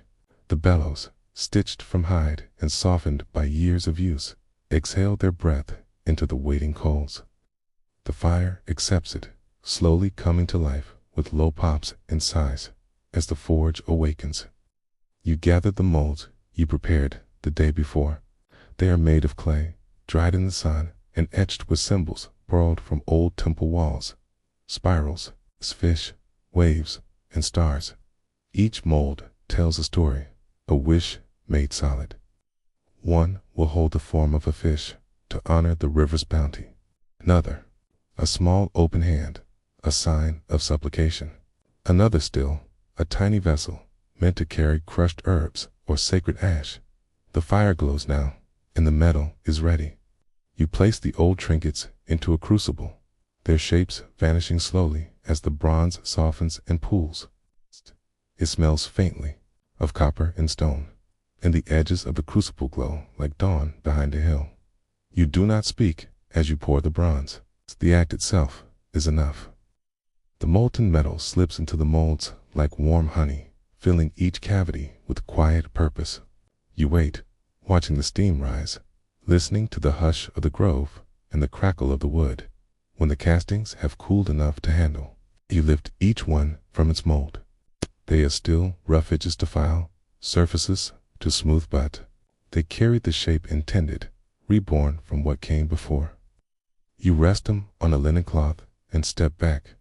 The bellows, stitched from hide and softened by years of use, exhale their breath into the waiting coals. The fire accepts it, slowly coming to life with low pops and sighs as the forge awakens. You gather the molds you prepared the day before. They are made of clay, dried in the sun, and etched with symbols borrowed from old temple walls, spirals, fish, waves, and stars. Each mold tells a story, a wish made solid. One will hold the form of a fish to honor the river's bounty. Another, a small open hand, a sign of supplication. Another still, a tiny vessel meant to carry crushed herbs or sacred ash. The fire glows now, and the metal is ready. You place the old trinkets into a crucible, their shapes vanishing slowly as the bronze softens and pools. It smells faintly of copper and stone, and the edges of the crucible glow like dawn behind a hill. You do not speak as you pour the bronze. The act itself is enough. The molten metal slips into the molds like warm honey, filling each cavity with quiet purpose. You wait, watching the steam rise, listening to the hush of the grove and the crackle of the wood. When the castings have cooled enough to handle, you lift each one from its mold. They are still rough edges to file, surfaces to smooth, but they carried the shape intended, reborn from what came before. You rest them on a linen cloth and step back.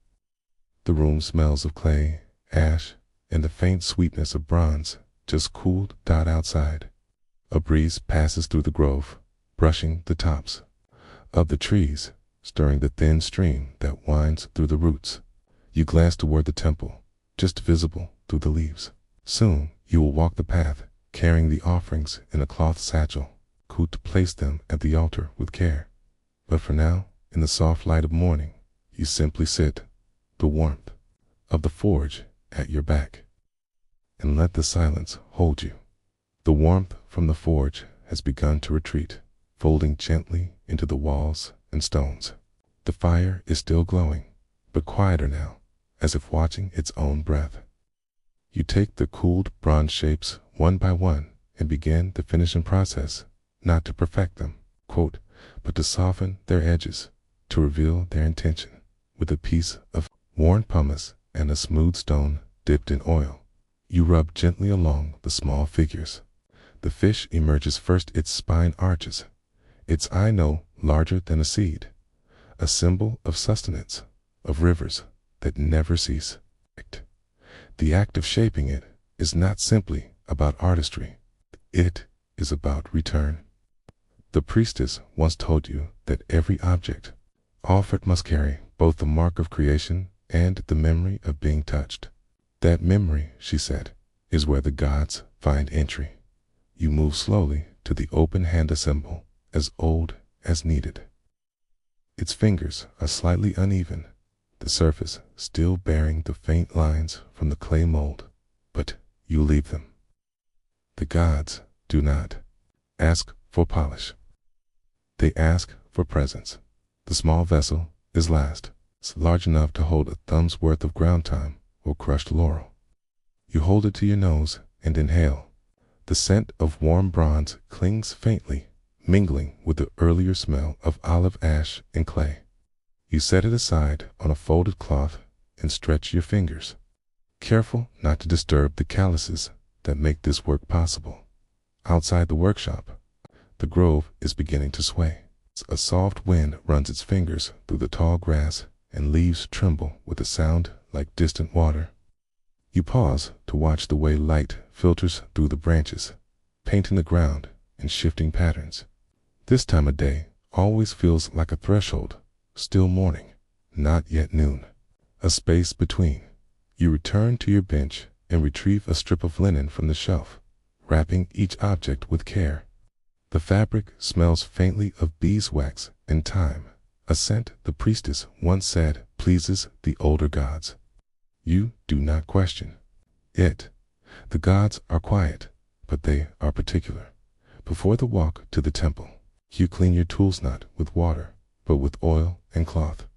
The room smells of clay, ash, and the faint sweetness of bronze just cooled outside. A breeze passes through the grove, brushing the tops of the trees, stirring the thin stream that winds through the roots. You glance toward the temple, just visible through the leaves. Soon you will walk the path, carrying the offerings in a cloth satchel, to place them at the altar with care. But for now, in the soft light of morning, you simply sit, the warmth of the forge at your back, and let the silence hold you. The warmth from the forge has begun to retreat, folding gently into the walls and stones. The fire is still glowing, but quieter now, as if watching its own breath. You take the cooled bronze shapes one by one and begin the finishing process, not to perfect them, but to soften their edges, to reveal their intention. With a piece of worn pumice and a smooth stone dipped in oil, you rub gently along the small figures. The fish emerges first, its spine arches, its eye no larger than a seed, a symbol of sustenance, of rivers that never cease. The act of shaping it is not simply about artistry, it is about return. The priestess once told you that every object offered must carry both the mark of creation and the memory of being touched. That memory, she said, is where the gods find entry. You move slowly to the open-handed symbol, as old as needed. Its fingers are slightly uneven, the surface still bearing the faint lines from the clay mold, but you leave them. The gods do not ask for polish. They ask for presence. The small vessel is last. It's large enough to hold a thumb's worth of ground thyme or crushed laurel. You hold it to your nose and inhale. The scent of warm bronze clings faintly, mingling with the earlier smell of olive ash and clay. You set it aside on a folded cloth and stretch your fingers, careful not to disturb the calluses that make this work possible. Outside the workshop, the grove is beginning to sway. A soft wind runs its fingers through the tall grass and leaves tremble with a sound like distant water. You pause to watch the way light filters through the branches, painting the ground in shifting patterns. This time of day always feels like a threshold, still morning, not yet noon. A space between. You return to your bench and retrieve a strip of linen from the shelf, wrapping each object with care. The fabric smells faintly of beeswax and thyme, a scent the priestess once said pleases the older gods. You do not question it. The gods are quiet, but they are particular. Before the walk to the temple, you clean your tools not with water, but with oil and cloth.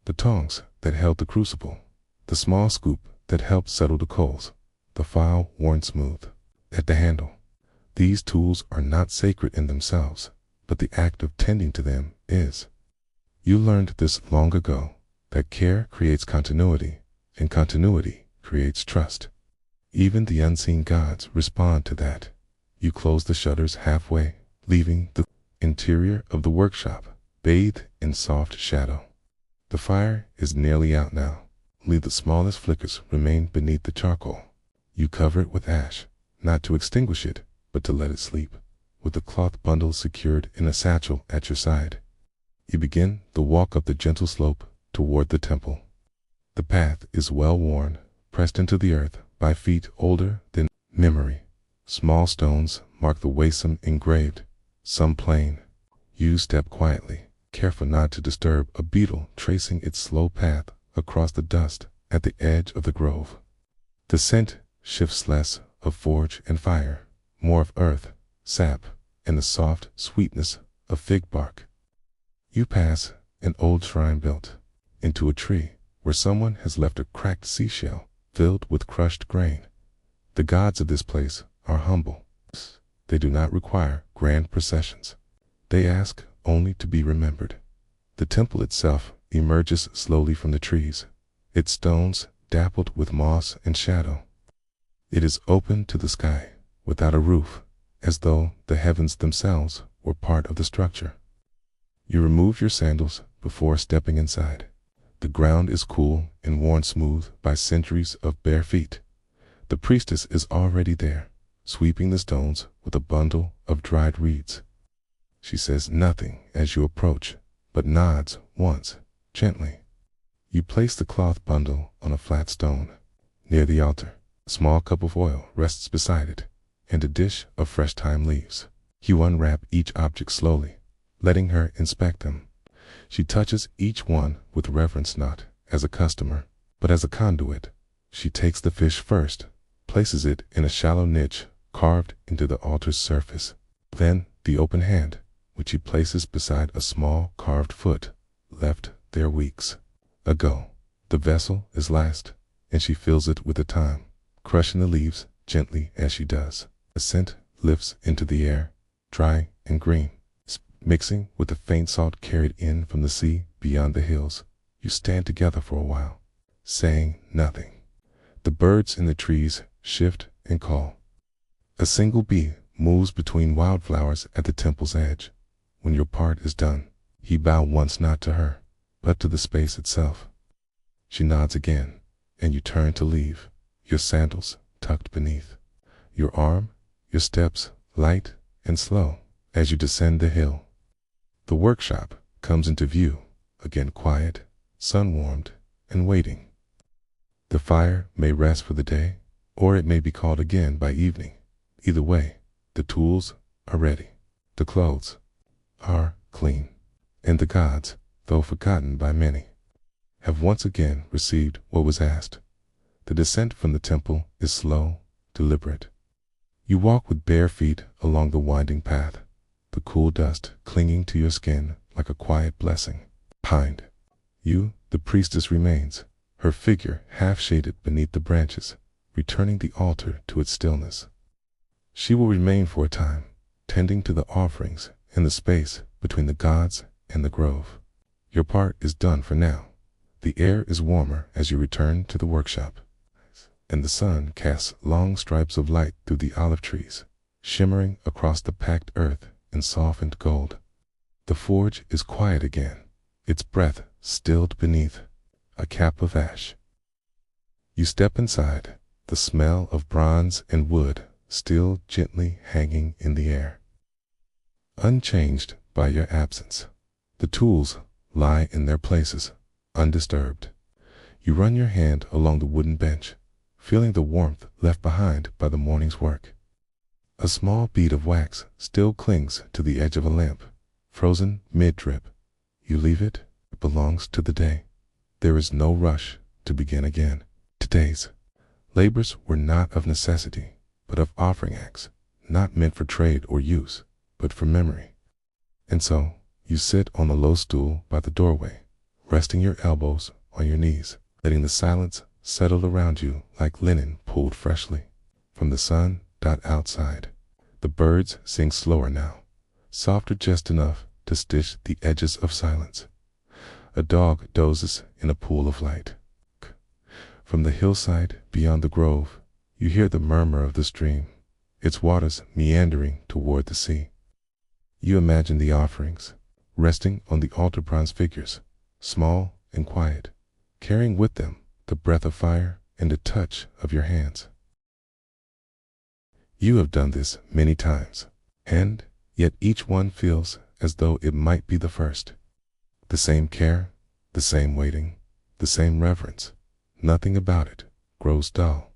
The tongs that held the crucible, the small scoop that helped settle the coals, the file worn smooth at the handle. These tools are not sacred in themselves, but the act of tending to them is. You learned this long ago, that care creates continuity, and continuity creates trust. Even the unseen gods respond to that. You close the shutters halfway, leaving the interior of the workshop bathed in soft shadow. The fire is nearly out now. Only the smallest flickers remain beneath the charcoal. You cover it with ash, not to extinguish it, but to let it sleep, with the cloth bundle secured in a satchel at your side. You begin the walk up the gentle slope toward the temple. The path is well worn, pressed into the earth by feet older than memory. Small stones mark the way, some engraved, some plain. You step quietly, careful not to disturb a beetle tracing its slow path across the dust at the edge of the grove. The scent shifts, less of forge and fire, more of earth, sap, and the soft sweetness of fig bark. You pass an old shrine built into a tree where someone has left a cracked seashell filled with crushed grain. The gods of this place are humble. They do not require grand processions. They ask only to be remembered. The temple itself emerges slowly from the trees, its stones dappled with moss and shadow. It is open to the sky, without a roof, as though the heavens themselves were part of the structure. You remove your sandals before stepping inside. The ground is cool and worn smooth by centuries of bare feet. The priestess is already there, sweeping the stones with a bundle of dried reeds. She says nothing as you approach, but nods once, gently. You place the cloth bundle on a flat stone near the altar. A small cup of oil rests beside it, and a dish of fresh thyme leaves. You unwrap each object slowly, letting her inspect them. She touches each one with reverence, not as a customer, but as a conduit. She takes the fish first, places it in a shallow niche carved into the altar's surface. Then the open hand, which she places beside a small carved foot, left there weeks ago. The vessel is last, and she fills it with the thyme, crushing the leaves gently as she does. A scent lifts into the air, dry and green, mixing with the faint salt carried in from the sea beyond the hills. You stand together for a while, saying nothing. The birds in the trees shift and call. A single bee moves between wildflowers at the temple's edge. When your part is done, you bow once, not to her, but to the space itself. She nods again, and you turn to leave, your sandals tucked beneath your arm, your steps light and slow as you descend the hill. The workshop comes into view, again quiet, sun-warmed, and waiting. The fire may rest for the day, or it may be called again by evening. Either way, the tools are ready, the clothes are clean, and the gods, though forgotten by many, have once again received what was asked. The descent from the temple is slow, deliberate. You walk with bare feet along the winding path, the cool dust clinging to your skin like a quiet blessing. Behind you, the priestess remains, her figure half shaded beneath the branches, returning the altar to its stillness. She will remain for a time, tending to the offerings in the space between the gods and the grove. Your part is done for now. The air is warmer as you return to the workshop, and the sun casts long stripes of light through the olive trees, shimmering across the packed earth in softened gold. The forge is quiet again, its breath stilled beneath a cap of ash. You step inside, the smell of bronze and wood still gently hanging in the air, unchanged by your absence. The tools lie in their places, undisturbed. You run your hand along the wooden bench, feeling the warmth left behind by the morning's work. A small bead of wax still clings to the edge of a lamp, frozen mid-drip. You leave it, it belongs to the day. There is no rush to begin again. Today's labors were not of necessity, but of offering acts, not meant for trade or use, but for memory. And so, you sit on the low stool by the doorway, resting your elbows on your knees, letting the silence settle around you like linen pulled freshly from the sun. Outside, the birds sing slower now, softer just enough to stitch the edges of silence. A dog dozes in a pool of light. From the hillside beyond the grove, you hear the murmur of the stream, its waters meandering toward the sea. You imagine the offerings, resting on the altar bronze figures, small and quiet, carrying with them the breath of fire and the touch of your hands. You have done this many times, and yet each one feels as though it might be the first. The same care, the same waiting, the same reverence, nothing about it grows dull.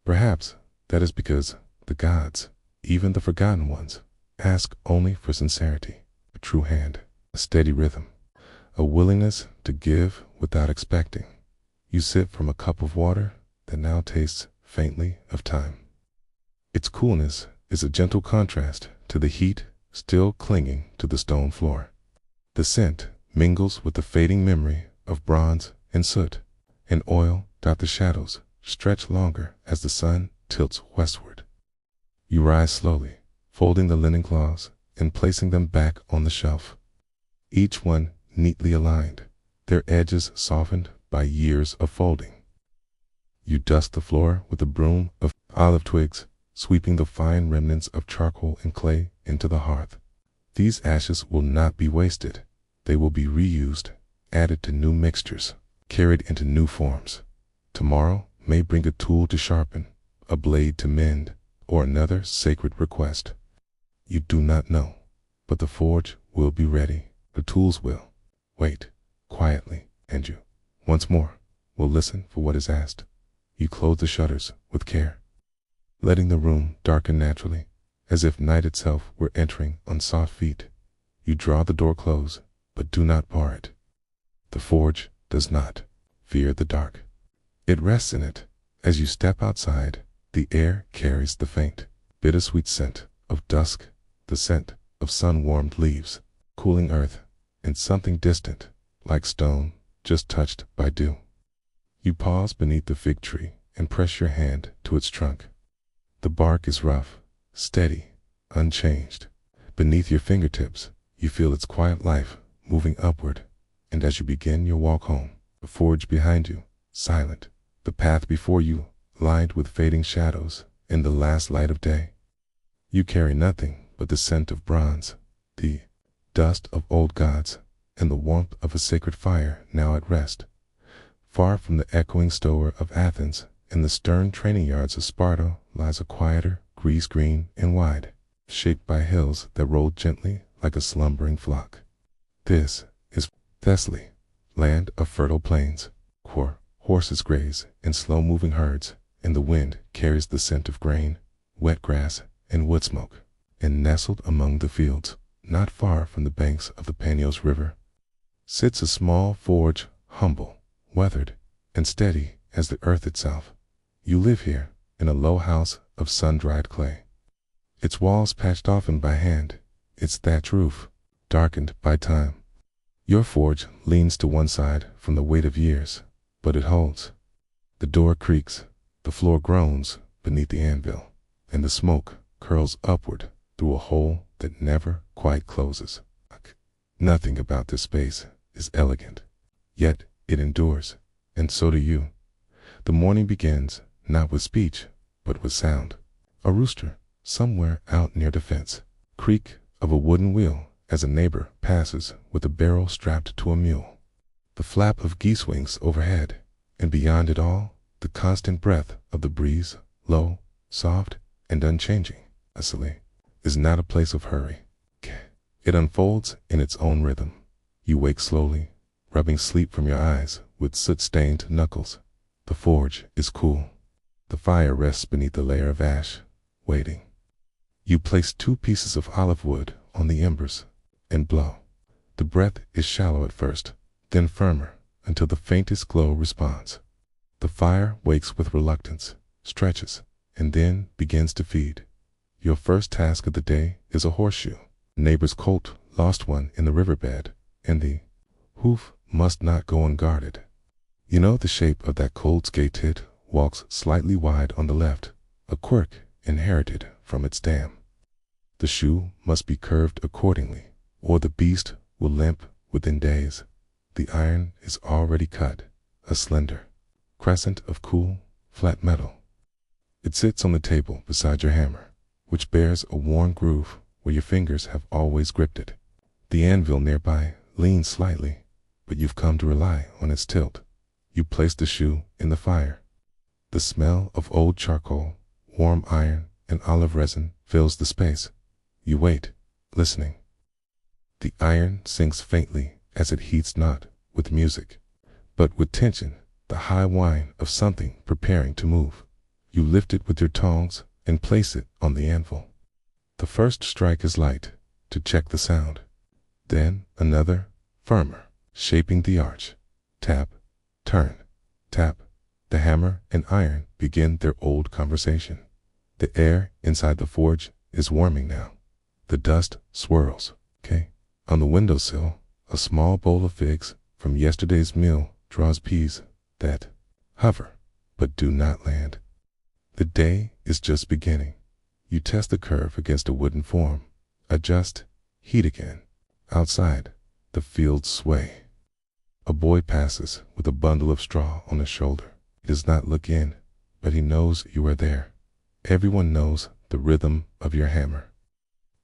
Perhaps that is because the gods, even the forgotten ones, ask only for sincerity, a true hand, a steady rhythm, a willingness to give without expecting. You sip from a cup of water that now tastes faintly of time. Its coolness is a gentle contrast to the heat still clinging to the stone floor. The scent mingles with the fading memory of bronze and soot, and oil dot the shadows stretch longer as the sun tilts westward. You rise slowly, folding the linen cloths and placing them back on the shelf, each one neatly aligned, their edges softened by years of folding. You dust the floor with a broom of olive twigs, sweeping the fine remnants of charcoal and clay into the hearth. These ashes will not be wasted. They will be reused, added to new mixtures, carried into new forms. Tomorrow may bring a tool to sharpen, a blade to mend, or another sacred request. You do not know, but the forge will be ready. The tools will wait quietly, and you, once more, will listen for what is asked. You close the shutters with care, letting the room darken naturally, as if night itself were entering on soft feet. You draw the door close, but do not bar it. The forge does not fear the dark. It rests in it. As you step outside, the air carries the faint, bittersweet scent of dusk, the scent of sun-warmed leaves, cooling earth, and something distant, like stone, just touched by dew. You pause beneath the fig tree and press your hand to its trunk. The bark is rough, steady, unchanged. Beneath your fingertips, you feel its quiet life moving upward, and as you begin your walk home, the forge behind you, silent, the path before you, lined with fading shadows in the last light of day. You carry nothing but the scent of bronze, the dust of old gods, and the warmth of a sacred fire now at rest. Far from the echoing stower of Athens, in the stern training yards of Sparta lies a quieter, grease-green and wide, shaped by hills that roll gently like a slumbering flock. This is Thessaly, land of fertile plains, where horses graze in slow-moving herds, and the wind carries the scent of grain, wet grass, and wood smoke. And nestled among the fields, not far from the banks of the Panios River, sits a small forge, humble, weathered, and steady as the earth itself. You live here in a low house of sun-dried clay, its walls patched often by hand, its thatch roof darkened by time. Your forge leans to one side from the weight of years, but it holds. The door creaks, the floor groans beneath the anvil, and the smoke curls upward through a hole that never quite closes. Nothing about this space is elegant, yet it endures, and so do you. The morning begins not with speech, but with sound. A rooster, somewhere out near the fence, creak of a wooden wheel as a neighbor passes with a barrel strapped to a mule. The flap of geese wings overhead, and beyond it all, the constant breath of the breeze, low, soft, and unchanging. Thessaly is not a place of hurry. It unfolds in its own rhythm. You wake slowly, rubbing sleep from your eyes with soot-stained knuckles. The forge is cool. The fire rests beneath a layer of ash, waiting. You place 2 pieces of olive wood on the embers and blow. The breath is shallow at first, then firmer until the faintest glow responds. The fire wakes with reluctance, stretches, and then begins to feed. Your first task of the day is a horseshoe. Neighbor's colt lost one in the riverbed, and the hoof must not go unguarded. You know the shape of that colt's gait tit walks slightly wide on the left, a quirk inherited from its dam. The shoe must be curved accordingly, or the beast will limp within days. The iron is already cut, a slender crescent of cool, flat metal. It sits on the table beside your hammer, which bears a worn groove where your fingers have always gripped it. The anvil nearby leans slightly, but you've come to rely on its tilt. You place the shoe in the fire. The smell of old charcoal, warm iron, and olive resin fills the space. You wait, listening. The iron sings faintly as it heats not with music, but with tension, the high whine of something preparing to move. You lift it with your tongs and place it on the anvil. The first strike is light, to check the sound. Then another, firmer, shaping the arch. Tap, turn, tap. The hammer and iron begin their old conversation. The air inside the forge is warming now. The dust swirls. Okay. On the windowsill, a small bowl of figs from yesterday's meal draws peas that hover but do not land. The day is just beginning. You test the curve against a wooden form. Adjust, heat again. Outside, the fields sway. A boy passes with a bundle of straw on his shoulder. He does not look in, but he knows you are there. Everyone knows the rhythm of your hammer.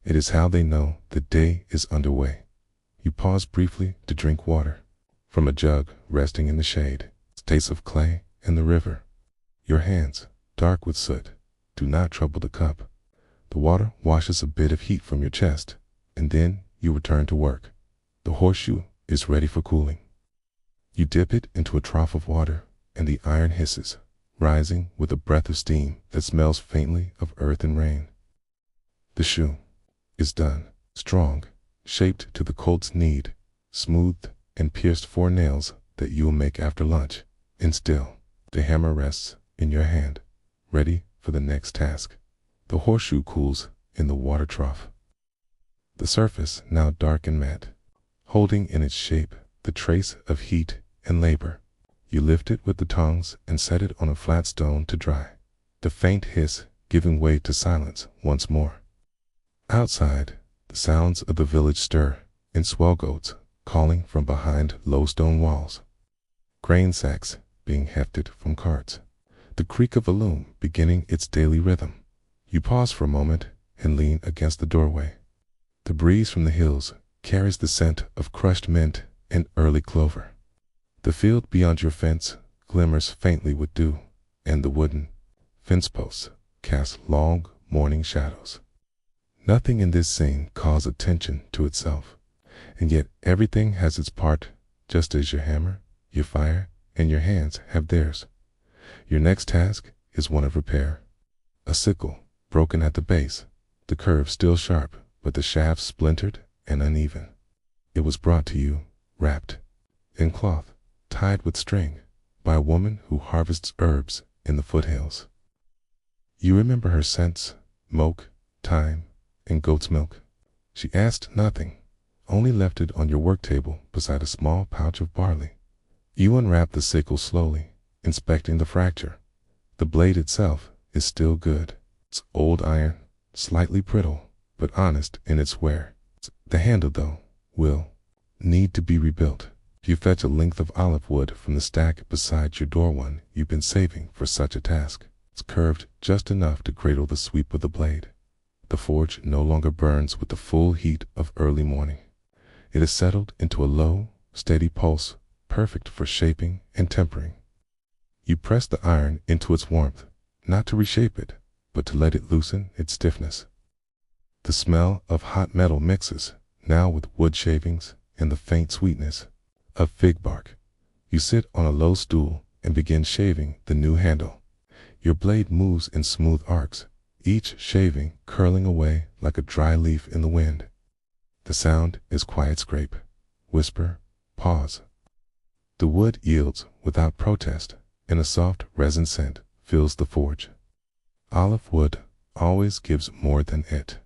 It is how they know the day is underway. You pause briefly to drink water from a jug resting in the shade. Taste of clay and the river. Your hands, dark with soot, do not trouble the cup. The water washes a bit of heat from your chest, and then you return to work. The horseshoe is ready for cooling. You dip it into a trough of water, and the iron hisses, rising with a breath of steam that smells faintly of earth and rain. The shoe is done, strong, shaped to the colt's need, smoothed and pierced 4 nails that you will make after lunch, and still, the hammer rests in your hand, ready for the next task. The horseshoe cools in the water trough. The surface now dark and matte, holding in its shape the trace of heat and labor. You lift it with the tongs and set it on a flat stone to dry, the faint hiss giving way to silence once more. Outside, the sounds of the village stir, in swell goats calling from behind low stone walls. Grain sacks being hefted from carts. The creak of a loom beginning its daily rhythm. You pause for a moment and lean against the doorway. The breeze from the hills carries the scent of crushed mint and early clover. The field beyond your fence glimmers faintly with dew, and the wooden fence posts cast long morning shadows. Nothing in this scene calls attention to itself, and yet everything has its part, just as your hammer, your fire, and your hands have theirs. Your next task is one of repair. A sickle, broken at the base, the curve still sharp, but the shaft splintered and uneven. It was brought to you, wrapped in cloth, tied with string, by a woman who harvests herbs in the foothills. You remember her scents, smoke, thyme, and goat's milk. She asked nothing, only left it on your work table beside a small pouch of barley. You unwrap the sickle slowly, inspecting the fracture. The blade itself is still good. It's old iron, slightly brittle, but honest in its wear. The handle, though, will need to be rebuilt. You fetch a length of olive wood from the stack beside your door, one you've been saving for such a task. It's curved just enough to cradle the sweep of the blade. The forge no longer burns with the full heat of early morning. It is settled into a low, steady pulse, perfect for shaping and tempering. You press the iron into its warmth, not to reshape it, but to let it loosen its stiffness. The smell of hot metal mixes now with wood shavings and the faint sweetness of fig bark. You sit on a low stool and begin shaving the new handle. Your blade moves in smooth arcs, each shaving curling away like a dry leaf in the wind. The sound is quiet scrape, whisper, pause. The wood yields without protest, and a soft resin scent fills the forge. Olive wood always gives more than it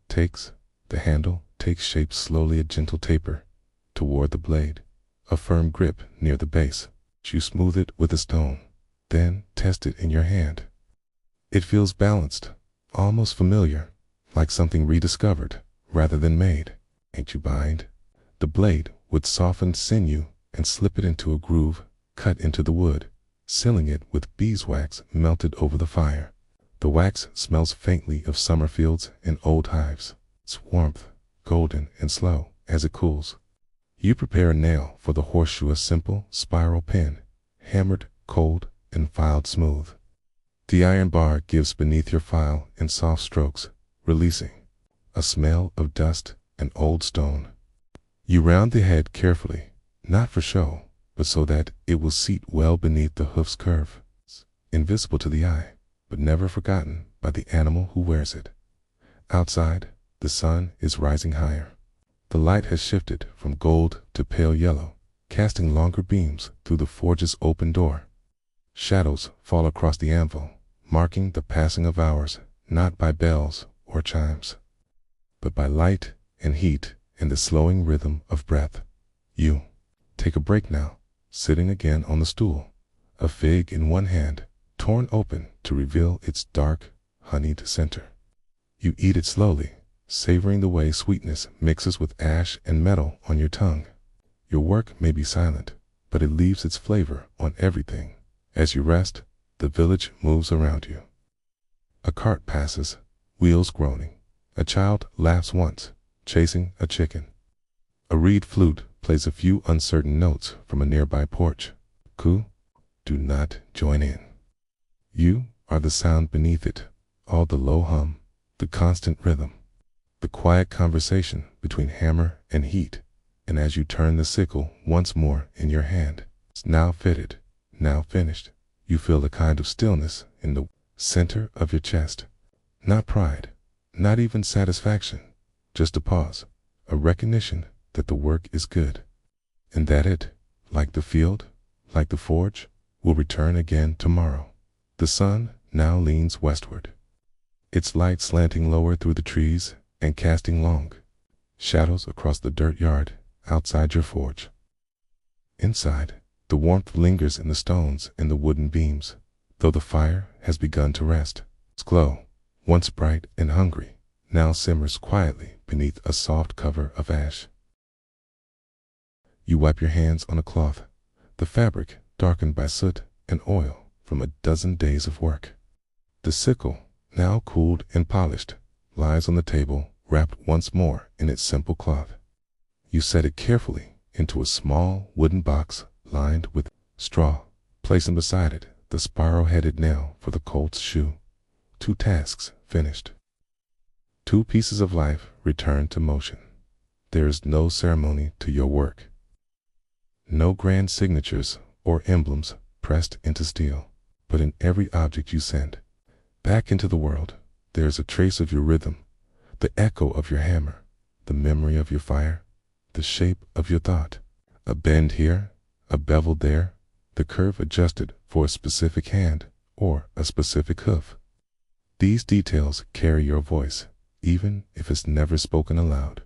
takes. The handle takes shape slowly, a gentle taper toward the blade, a firm grip near the base. You smooth it with a stone, then test it in your hand. It feels balanced, almost familiar, like something rediscovered rather than made. Ain't you bind? The blade would soften sinew and slip it into a groove cut into the wood, sealing it with beeswax melted over the fire. The wax smells faintly of summer fields and old hives, its warmth golden and slow as it cools. You prepare a nail for the horseshoe, a simple spiral pin, hammered, cold, and filed smooth. The iron bar gives beneath your file in soft strokes, releasing a smell of dust and old stone. You round the head carefully, not for show, but so that it will seat well beneath the hoof's curve, invisible to the eye, but never forgotten by the animal who wears it. Outside, the sun is rising higher. The light has shifted from gold to pale yellow, casting longer beams through the forge's open door. Shadows fall across the anvil, marking the passing of hours, not by bells or chimes, but by light and heat and the slowing rhythm of breath. You take a break now, sitting again on the stool, a fig in one hand, torn open to reveal its dark, honeyed center. You eat it slowly, savoring the way sweetness mixes with ash and metal on your tongue. Your work may be silent, but it leaves its flavor on everything. As you rest, the village moves around you. A cart passes, wheels groaning. A child laughs once, chasing a chicken. A reed flute plays a few uncertain notes from a nearby porch. Coo, do not join in. You are the sound beneath it, all the low hum, the constant rhythm, the quiet conversation between hammer and heat. And as you turn the sickle once more in your hand, it's now fitted, now finished, you feel a kind of stillness in the center of your chest. Not pride, not even satisfaction, just a pause, a recognition that the work is good, and that it, like the field, like the forge, will return again tomorrow. The sun now leans westward, its light slanting lower through the trees and casting long shadows across the dirt yard outside your forge. Inside, the warmth lingers in the stones and the wooden beams, though the fire has begun to rest. Its glow, once bright and hungry, now simmers quietly beneath a soft cover of ash. You wipe your hands on a cloth, the fabric darkened by soot and oil from a dozen days of work. The sickle, now cooled and polished, lies on the table, wrapped once more in its simple cloth. You set it carefully into a small wooden box lined with straw, placing beside it the spiral-headed nail for the colt's shoe. 2 tasks finished. 2 pieces of life returned to motion. There is no ceremony to your work. No grand signatures or emblems pressed into steel, but in every object you send back into the world, there is a trace of your rhythm, the echo of your hammer, the memory of your fire, the shape of your thought. A bend here, a bevel there, the curve adjusted for a specific hand or a specific hoof. These details carry your voice, even if it's never spoken aloud.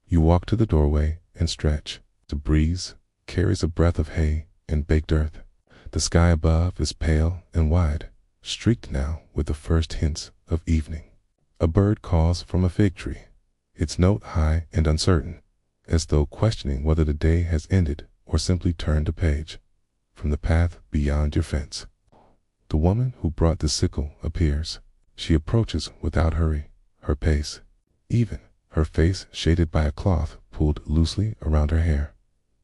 You walk to the doorway and stretch. The breeze carries a breath of hay and baked earth. The sky above is pale and wide, streaked now with the first hints of evening. A bird calls from a fig tree, its note high and uncertain, as though questioning whether the day has ended or simply turned a page. From the path beyond your fence, the woman who brought the sickle appears. She approaches without hurry, her pace even, her face shaded by a cloth pulled loosely around her hair.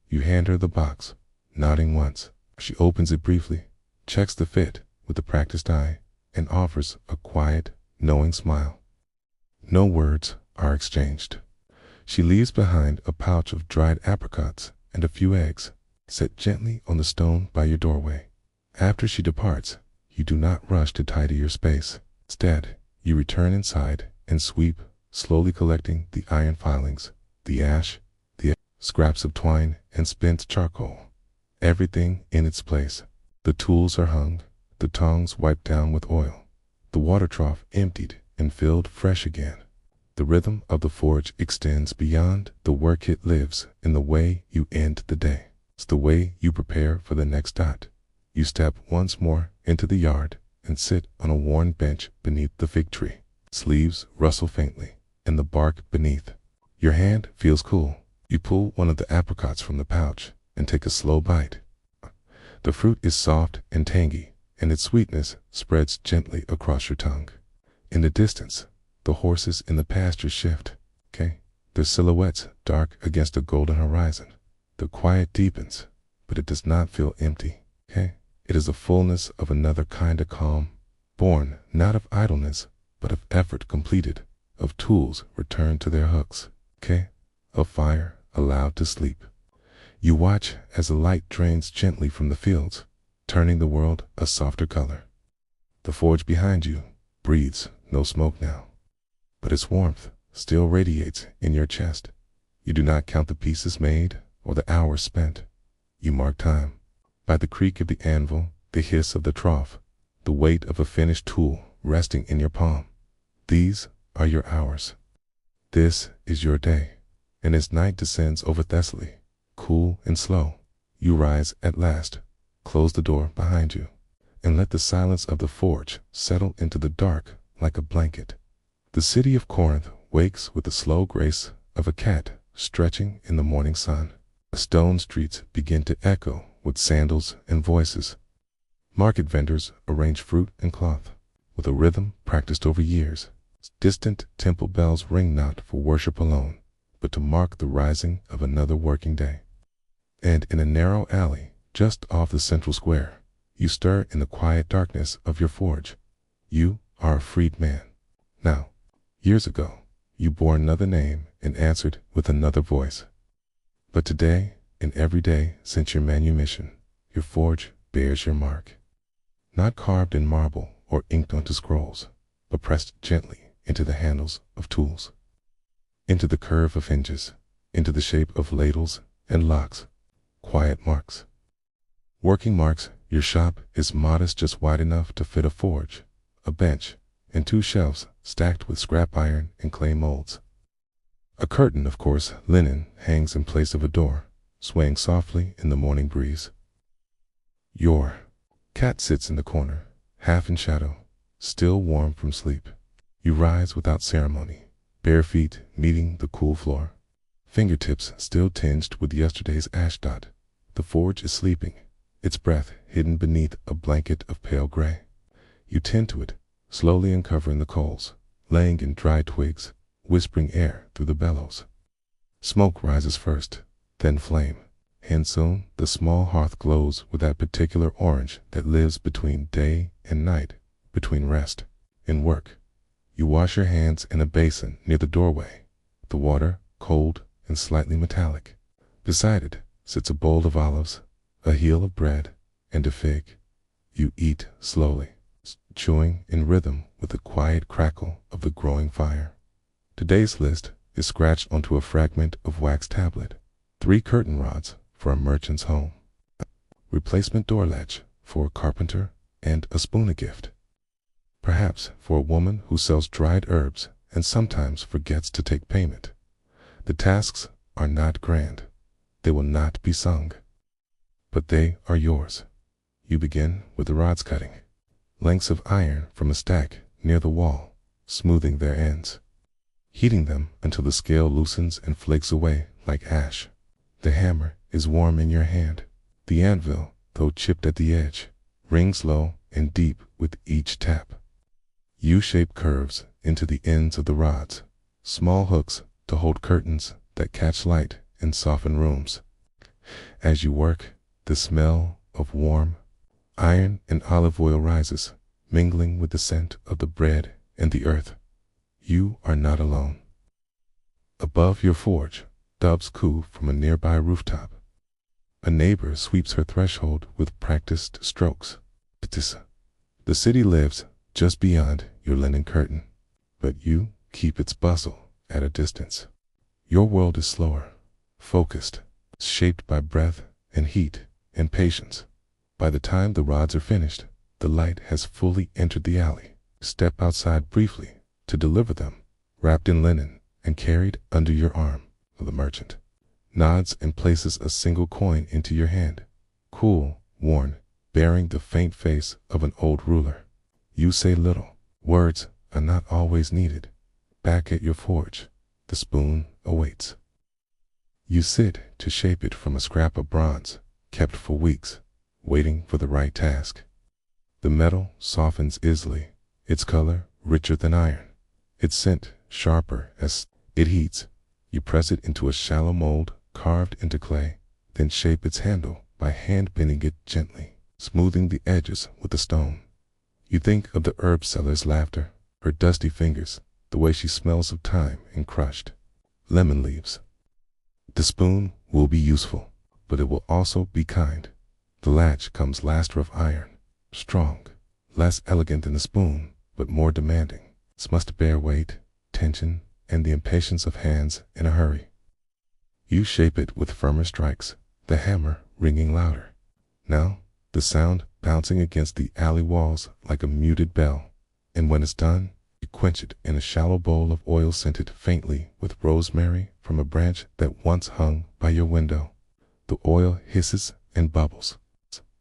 You hand her the box, nodding once. She opens it briefly, checks the fit with a practiced eye, and offers a quiet, knowing smile. No words are exchanged. She leaves behind a pouch of dried apricots and a few eggs, set gently on the stone by your doorway. After she departs, you do not rush to tidy your space. Instead, you return inside and sweep, slowly collecting the iron filings, the ash, the scraps of twine, and spent charcoal. Everything in its place. The tools are hung, the tongs wiped down with oil, the water trough emptied and filled fresh again. The rhythm of the forge extends beyond the work. It lives in the way you end the day. It's the way you prepare for the next dot. You step once more into the yard and sit on a worn bench beneath the fig tree. Its leaves rustle faintly, and the bark beneath. Your hand feels cool. You pull one of the apricots from the pouch and take a slow bite. The fruit is soft and tangy, and its sweetness spreads gently across your tongue. In the distance, the horses in the pasture shift, their silhouettes dark against a golden horizon. The quiet deepens, but it does not feel empty, It is the fullness of another kind of calm, born not of idleness, but of effort completed, of tools returned to their hooks, of fire allowed to sleep. You watch as the light drains gently from the fields, turning the world a softer color. The forge behind you breathes no smoke now, but its warmth still radiates in your chest. You do not count the pieces made or the hours spent. You mark time by the creak of the anvil, the hiss of the trough, the weight of a finished tool resting in your palm. These are your hours. This is your day. And as night descends over Thessaly, cool and slow, you rise at last, close the door behind you, and let the silence of the forge settle into the dark like a blanket. The city of Corinth wakes with the slow grace of a cat stretching in the morning sun. The stone streets begin to echo with sandals and voices. Market vendors arrange fruit and cloth with a rhythm practiced over years. Distant temple bells ring not for worship alone, but to mark the rising of another working day. And in a narrow alley just off the central square, you stir in the quiet darkness of your forge. You are a freed man. Now, years ago, you bore another name and answered with another voice. But today, and every day since your manumission, your forge bears your mark. Not carved in marble or inked onto scrolls, but pressed gently into the handles of tools, into the curve of hinges, into the shape of ladles and locks. Quiet marks. Working marks. Your shop is modest, just wide enough to fit a forge, a bench, and 2 shelves stacked with scrap iron and clay molds. A curtain, of course, linen, hangs in place of a door, swaying softly in the morning breeze. Your cat sits in the corner, half in shadow, still warm from sleep. You rise without ceremony, bare feet meeting the cool floor, fingertips still tinged with yesterday's ashdot. The forge is sleeping, its breath hidden beneath a blanket of pale gray. You tend to it, slowly uncovering the coals, laying in dry twigs, whispering air through the bellows. Smoke rises first, then flame, and soon the small hearth glows with that particular orange that lives between day and night, between rest and work. You wash your hands in a basin near the doorway, the water cold and slightly metallic. Beside it sits a bowl of olives, a heel of bread, and a fig. You eat slowly, chewing in rhythm with the quiet crackle of the growing fire. Today's list is scratched onto a fragment of wax tablet. 3 curtain rods for a merchant's home, a replacement door latch for a carpenter, and a spoon a gift. Perhaps for a woman who sells dried herbs and sometimes forgets to take payment. The tasks are not grand. They will not be sung. But they are yours. You begin with the rods cutting, lengths of iron from a stack near the wall, smoothing their ends, heating them until the scale loosens and flakes away like ash. The hammer is warm in your hand. The anvil, though chipped at the edge, rings low and deep with each tap. U-shaped curves into the ends of the rods, small hooks to hold curtains that catch light and soften rooms. As you work, the smell of warm iron and olive oil rises, mingling with the scent of the bread and the earth. You are not alone. Above your forge, doves coo from a nearby rooftop. A neighbor sweeps her threshold with practiced strokes. The city lives just beyond your linen curtain, but you keep its bustle at a distance. Your world is slower, focused, shaped by breath and heat and patience. By the time the rods are finished, the light has fully entered the alley. Step outside briefly to deliver them, wrapped in linen and carried under your arm. The merchant nods and places a single coin into your hand, cool, worn, bearing the faint face of an old ruler. You say little. Words are not always needed. Back at your forge, the spoon awaits. You sit to shape it from a scrap of bronze, kept for weeks, waiting for the right task. The metal softens easily, its color richer than iron, its scent sharper as it heats. You press it into a shallow mold carved into clay, then shape its handle by hand pinning it gently, smoothing the edges with a stone. You think of the herb seller's laughter, her dusty fingers, the way she smells of thyme and crushed lemon leaves. The spoon will be useful. but it will also be kind. The latch comes last of iron, strong, less elegant than the spoon, but more demanding. It must bear weight, tension, and the impatience of hands in a hurry. You shape it with firmer strikes, the hammer ringing louder. Now, the sound bouncing against the alley walls like a muted bell, and when it's done, you quench it in a shallow bowl of oil scented faintly with rosemary from a branch that once hung by your window. The oil hisses and bubbles.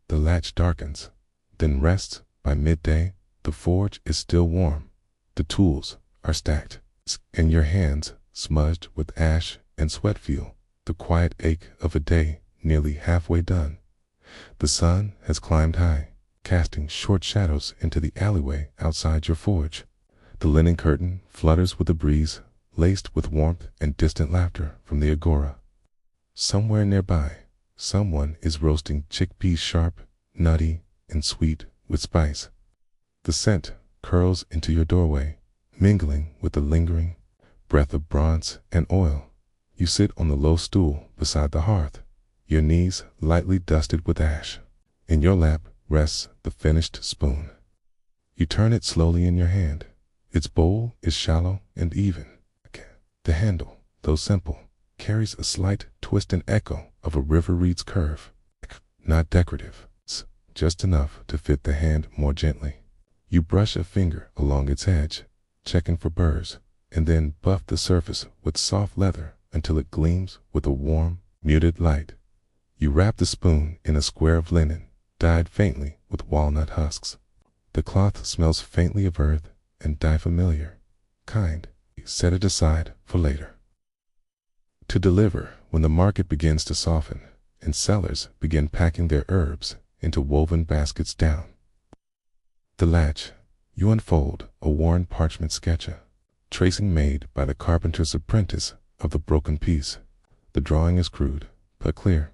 The latch darkens, then rests. By midday, the forge is still warm. The tools are stacked, and your hands smudged with ash and sweat feel the quiet ache of a day nearly halfway done. The sun has climbed high, casting short shadows into the alleyway outside your forge. The linen curtain flutters with a breeze, laced with warmth and distant laughter from the agora. Somewhere nearby, someone is roasting chickpeas sharp, nutty, and sweet with spice. The scent curls into your doorway, mingling with the lingering breath of bronze and oil. You sit on the low stool beside the hearth, your knees lightly dusted with ash. In your lap rests the finished spoon. You turn it slowly in your hand. Its bowl is shallow and even. The handle, though simple, carries a slight twist and echo of a river reed's curve. Not decorative, just enough to fit the hand more gently. You brush a finger along its edge, checking for burrs, and then buff the surface with soft leather until it gleams with a warm, muted light. You wrap the spoon in a square of linen, dyed faintly with walnut husks. The cloth smells faintly of earth and dye familiar, kind. You set it aside for later. To deliver when the market begins to soften and sellers begin packing their herbs into woven baskets down. The latch, you unfold a worn parchment sketcha, tracing made by the carpenter's apprentice of the broken piece. The drawing is crude, but clear.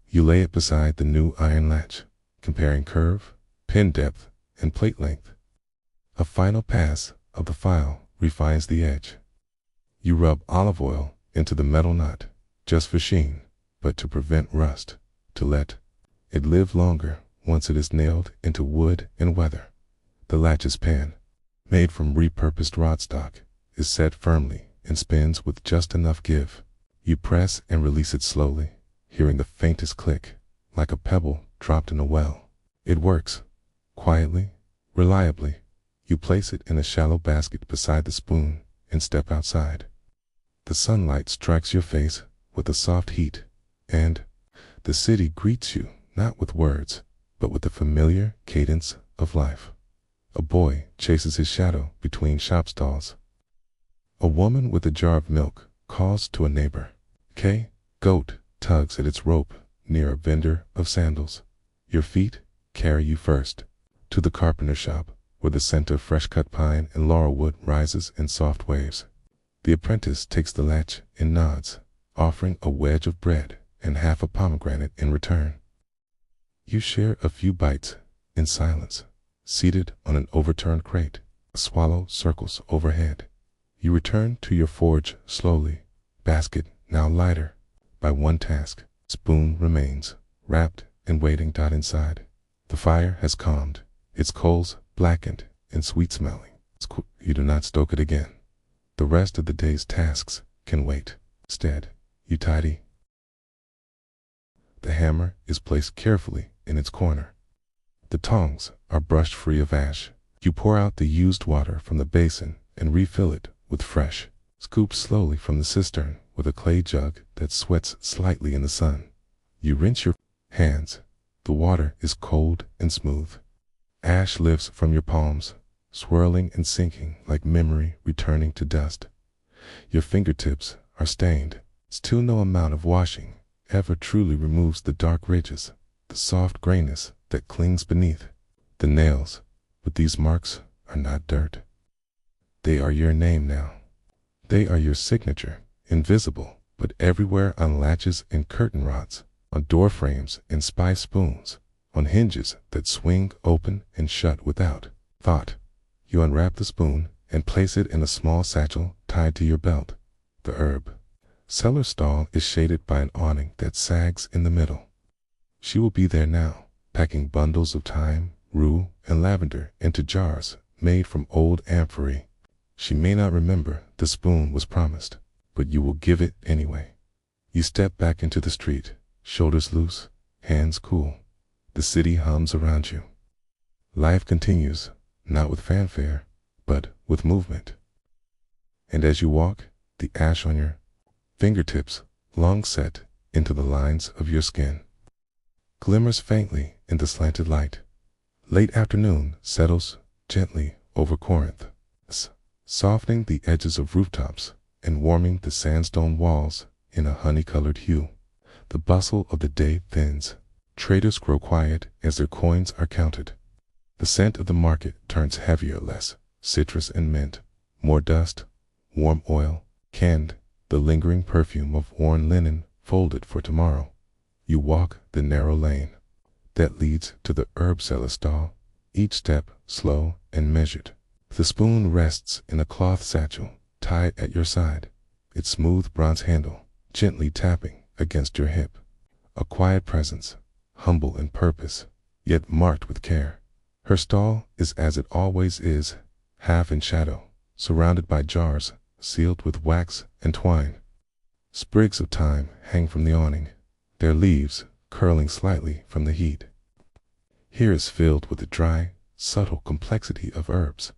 You lay it beside the new iron latch, comparing curve, pin depth, and plate length. A final pass of the file refines the edge. You rub olive oil into the metal nut, just for sheen, but to prevent rust, to let it live longer once it is nailed into wood and weather. The latch's pan, made from repurposed rod stock, is set firmly and spins with just enough give. You press and release it slowly, hearing the faintest click, like a pebble dropped in a well. It works, quietly, reliably. You place it in a shallow basket beside the spoon and step outside. The sunlight strikes your face with a soft heat, and the city greets you not with words, but with the familiar cadence of life. A boy chases his shadow between shop stalls. A woman with a jar of milk calls to a neighbor. Goat tugs at its rope near a vendor of sandals. Your feet carry you first to the carpenter shop, where the scent of fresh-cut pine and laurelwood rises in soft waves. The apprentice takes the latch and nods, offering a wedge of bread and half a pomegranate in return. You share a few bites in silence, seated on an overturned crate. A swallow circles overhead. You return to your forge slowly, basket now lighter by one task. Spoon remains, wrapped and waiting. Inside. The fire has calmed, its coals blackened and sweet-smelling. You do not stoke it again. The rest of the day's tasks can wait. Instead, you tidy. The hammer is placed carefully in its corner. The tongs are brushed free of ash. You pour out the used water from the basin and refill it with fresh, scooped slowly from the cistern with a clay jug that sweats slightly in the sun. You rinse your hands. The water is cold and smooth. Ash lifts from your palms, swirling and sinking like memory returning to dust. Your fingertips are stained. Still no amount of washing ever truly removes the dark ridges, the soft grayness that clings beneath. The nails, but these marks are not dirt. They are your name now. They are your signature, invisible, but everywhere on latches and curtain rods, on door frames and spice spoons, on hinges that swing open and shut without thought. You unwrap the spoon and place it in a small satchel tied to your belt. The herb, Cellar stall is shaded by an awning that sags in the middle. She will be there now, packing bundles of thyme, rue, and lavender into jars made from old amphorae. She may not remember the spoon was promised, but you will give it anyway. You step back into the street, shoulders loose, hands cool. The city hums around you. Life continues, not with fanfare, but with movement. And as you walk, the ash on your fingertips, long set into the lines of your skin, glimmers faintly in the slanted light. Late afternoon settles gently over Corinth, softening the edges of rooftops and warming the sandstone walls in a honey-colored hue. The bustle of the day thins. Traders grow quiet as their coins are counted. The scent of the market turns heavier, less citrus and mint, more dust, warm oil, canned, the lingering perfume of worn linen folded for tomorrow. You walk the narrow lane that leads to the herb cellar stall, each step slow and measured. The spoon rests in a cloth satchel tied at your side, its smooth bronze handle gently tapping against your hip. A quiet presence, humble in purpose, yet marked with care. Her stall is as it always is, half in shadow, surrounded by jars sealed with wax and twine. Sprigs of thyme hang from the awning, their leaves curling slightly from the heat. Here is filled with the dry, subtle complexity of herbs,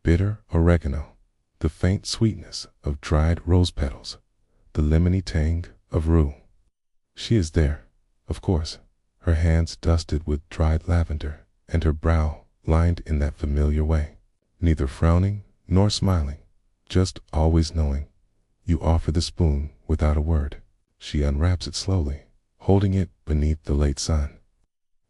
bitter oregano, the faint sweetness of dried rose petals, the lemony tang of rue. She is there, of course, her hands dusted with dried lavender, and her brow lined in that familiar way, neither frowning nor smiling, just always knowing. You offer the spoon without a word. She unwraps it slowly, holding it beneath the late sun.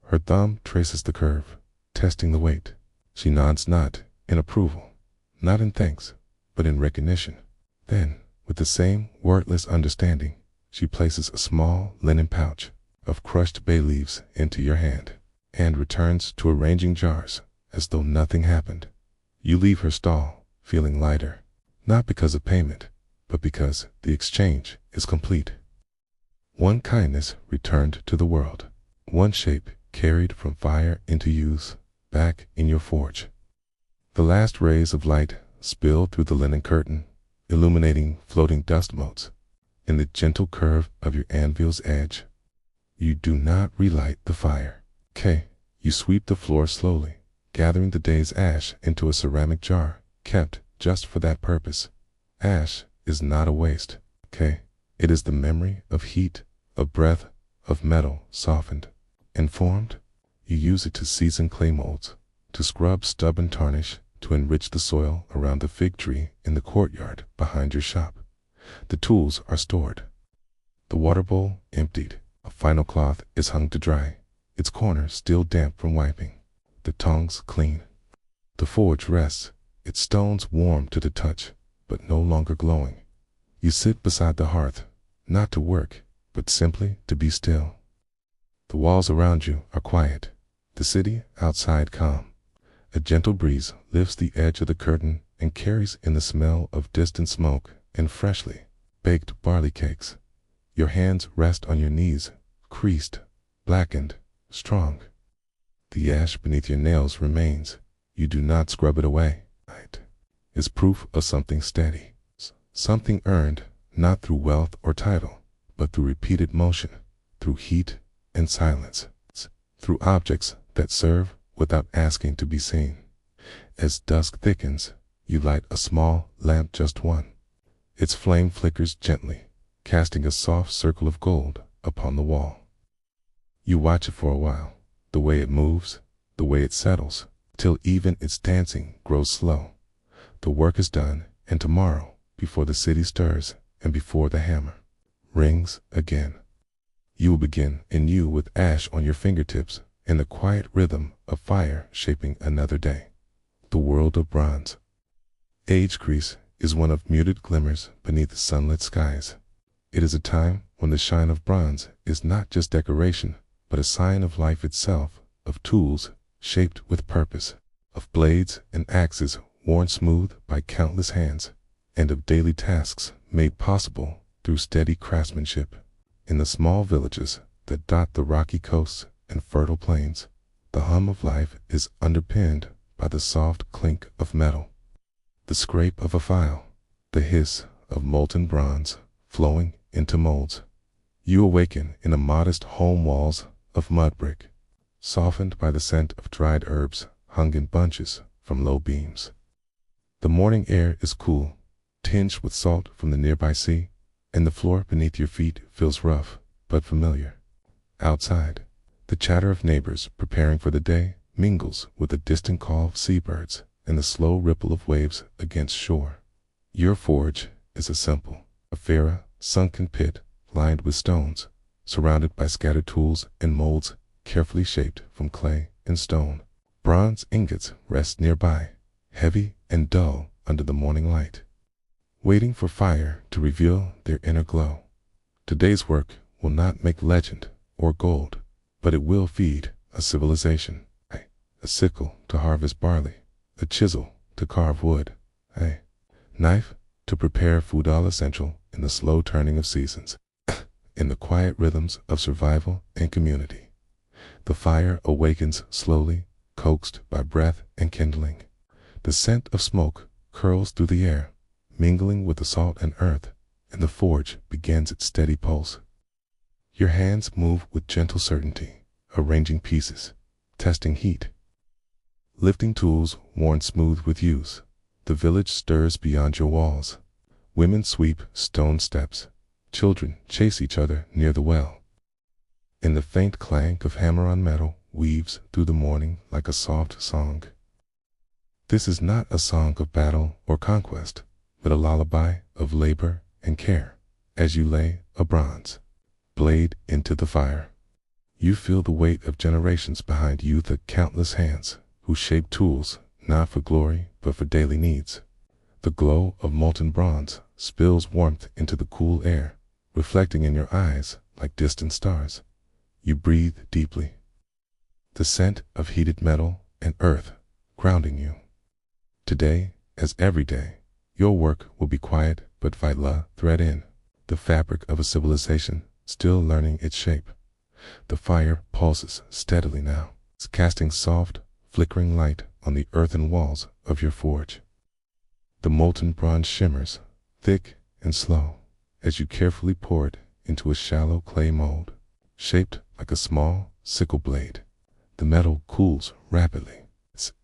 Her thumb traces the curve, testing the weight. She nods not in approval, not in thanks, but in recognition. Then, with the same wordless understanding, she places a small linen pouch of crushed bay leaves into your hand, and returns to arranging jars as though nothing happened. You leave her stall, feeling lighter, not because of payment, but because the exchange is complete. One kindness returned to the world, one shape carried from fire into use, back in your forge. The last rays of light spill through the linen curtain, illuminating floating dust motes. In the gentle curve of your anvil's edge, you do not relight the fire. You sweep the floor slowly, gathering the day's ash into a ceramic jar, kept just for that purpose. Ash is not a waste. It is the memory of heat, of breath, of metal softened and formed. You use it to season clay molds, to scrub stubborn tarnish, to enrich the soil around the fig tree in the courtyard behind your shop. The tools are stored. The water bowl emptied. A final cloth is hung to dry, its corner still damp from wiping. The tongs clean. The forge rests, its stones warm to the touch, but no longer glowing. You sit beside the hearth, not to work, but simply to be still. The walls around you are quiet, the city outside calm. A gentle breeze lifts the edge of the curtain and carries in the smell of distant smoke and freshly baked barley cakes. Your hands rest on your knees, creased, blackened, strong. The ash beneath your nails remains. You do not scrub it away. It is proof of something steady, something earned not through wealth or title, but through repeated motion, through heat and silence, through objects that serve without asking to be seen. As dusk thickens, you light a small lamp, just one. Its flame flickers gently, casting a soft circle of gold upon the wall. You watch it for a while, the way it moves, the way it settles, till even its dancing grows slow. The work is done, and tomorrow, before the city stirs and before the hammer rings again, you will begin anew with ash on your fingertips and the quiet rhythm of fire shaping another day. The world of bronze. Age crease is one of muted glimmers beneath the sunlit skies. It is a time when the shine of bronze is not just decoration, but a sign of life itself, of tools shaped with purpose, of blades and axes worn smooth by countless hands, and of daily tasks made possible through steady craftsmanship. In the small villages that dot the rocky coasts and fertile plains, the hum of life is underpinned by the soft clink of metal, the scrape of a file, the hiss of molten bronze flowing into molds. You awaken in the modest home walls of mud brick, softened by the scent of dried herbs hung in bunches from low beams. The morning air is cool, tinged with salt from the nearby sea, and the floor beneath your feet feels rough but familiar. Outside, the chatter of neighbors preparing for the day mingles with the distant call of seabirds and the slow ripple of waves against shore. Your forge is a simple, sunken pit lined with stones, surrounded by scattered tools and molds carefully shaped from clay and stone. Bronze ingots rest nearby, heavy and dull under the morning light, waiting for fire to reveal their inner glow. Today's work will not make legend or gold, but it will feed a civilization. A sickle to harvest barley, a chisel to carve wood, a knife to prepare food, all essential in the slow turning of seasons, in the quiet rhythms of survival and community. The fire awakens slowly, coaxed by breath and kindling. The scent of smoke curls through the air, mingling with the salt and earth, and the forge begins its steady pulse. Your hands move with gentle certainty, arranging pieces, testing heat, lifting tools worn smooth with use. The village stirs beyond your walls. Women sweep stone steps. Children chase each other near the well. And the faint clank of hammer on metal weaves through the morning like a soft song. This is not a song of battle or conquest, but a lullaby of labor and care. As you lay a bronze blade into the fire, you feel the weight of generations behind you, the countless hands who shape tools not for glory but for daily needs. The glow of molten bronze spills warmth into the cool air, reflecting in your eyes like distant stars. You breathe deeply, the scent of heated metal and earth grounding you. Today, as every day, your work will be quiet but vital, thread in the fabric of a civilization still learning its shape. The fire pulses steadily now, casting soft, flickering light on the earthen walls of your forge. The molten bronze shimmers, thick and slow, as you carefully pour it into a shallow clay mold, shaped like a small sickle blade. The metal cools rapidly,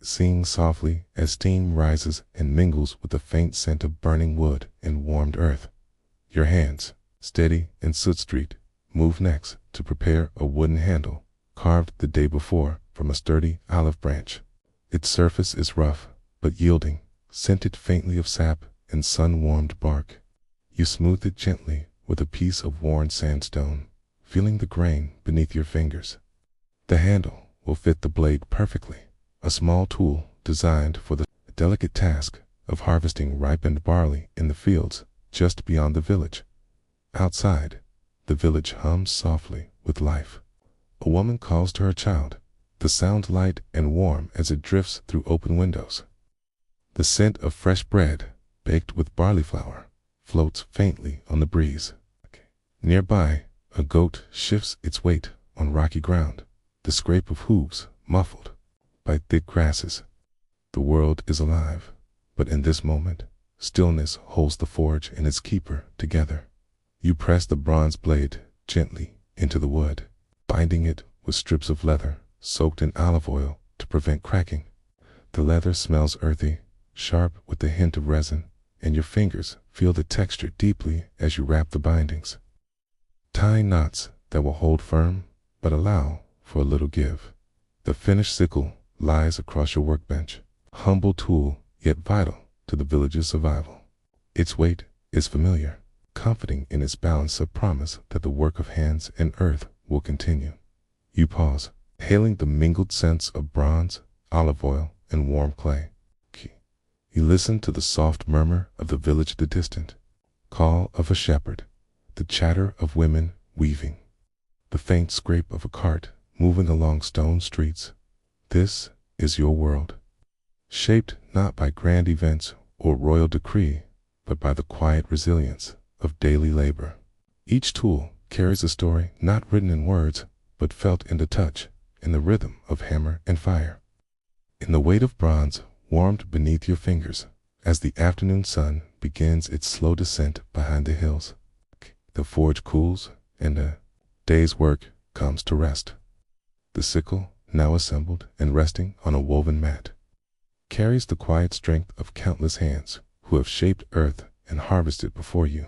singing softly as steam rises and mingles with the faint scent of burning wood and warmed earth. Your hands, steady and soot-streaked, move next to prepare a wooden handle, carved the day before from a sturdy olive branch. Its surface is rough but yielding, scented faintly of sap and sun-warmed bark. You smooth it gently with a piece of worn sandstone, feeling the grain beneath your fingers. The handle will fit the blade perfectly, a small tool designed for the delicate task of harvesting ripened barley in the fields just beyond the village. Outside, the village hums softly with life. A woman calls to her child, the sound light and warm as it drifts through open windows. The scent of fresh bread, baked with barley flour, floats faintly on the breeze. Nearby, a goat shifts its weight on rocky ground, the scrape of hooves muffled by thick grasses. The world is alive, but in this moment, stillness holds the forge and its keeper together. You press the bronze blade gently into the wood, binding it with strips of leather soaked in olive oil to prevent cracking. The leather smells earthy, sharp with the hint of resin, and your fingers feel the texture deeply as you wrap the bindings, tying knots that will hold firm but allow for a little give. The finished sickle lies across your workbench, humble tool yet vital to the village's survival. Its weight is familiar, comforting in its balance of promise that the work of hands and earth will continue. You pause, hailing the mingled scents of bronze, olive oil, and warm clay. You listen to the soft murmur of the village, the distant call of a shepherd, the chatter of women weaving, the faint scrape of a cart moving along stone streets. This is your world, shaped not by grand events or royal decree, but by the quiet resilience of daily labor. Each tool carries a story not written in words, but felt in the touch, in the rhythm of hammer and fire, in the weight of bronze warmed beneath your fingers as the afternoon sun begins its slow descent behind the hills. The forge cools and the day's work comes to rest. The sickle, now assembled and resting on a woven mat, carries the quiet strength of countless hands who have shaped earth and harvested before you.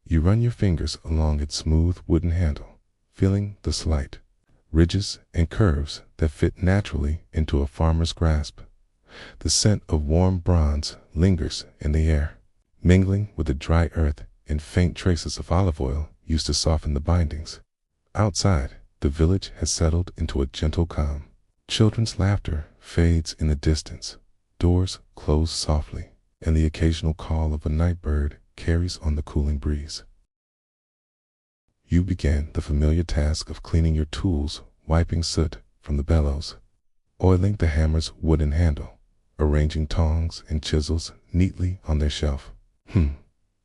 You run your fingers along its smooth wooden handle, feeling the slight ridges and curves that fit naturally into a farmer's grasp. The scent of warm bronze lingers in the air, mingling with the dry earth and faint traces of olive oil used to soften the bindings. Outside, the village has settled into a gentle calm. Children's laughter fades in the distance, doors close softly, and the occasional call of a night bird carries on the cooling breeze. You begin the familiar task of cleaning your tools, wiping soot from the bellows, oiling the hammer's wooden handle, arranging tongs and chisels neatly on their shelf.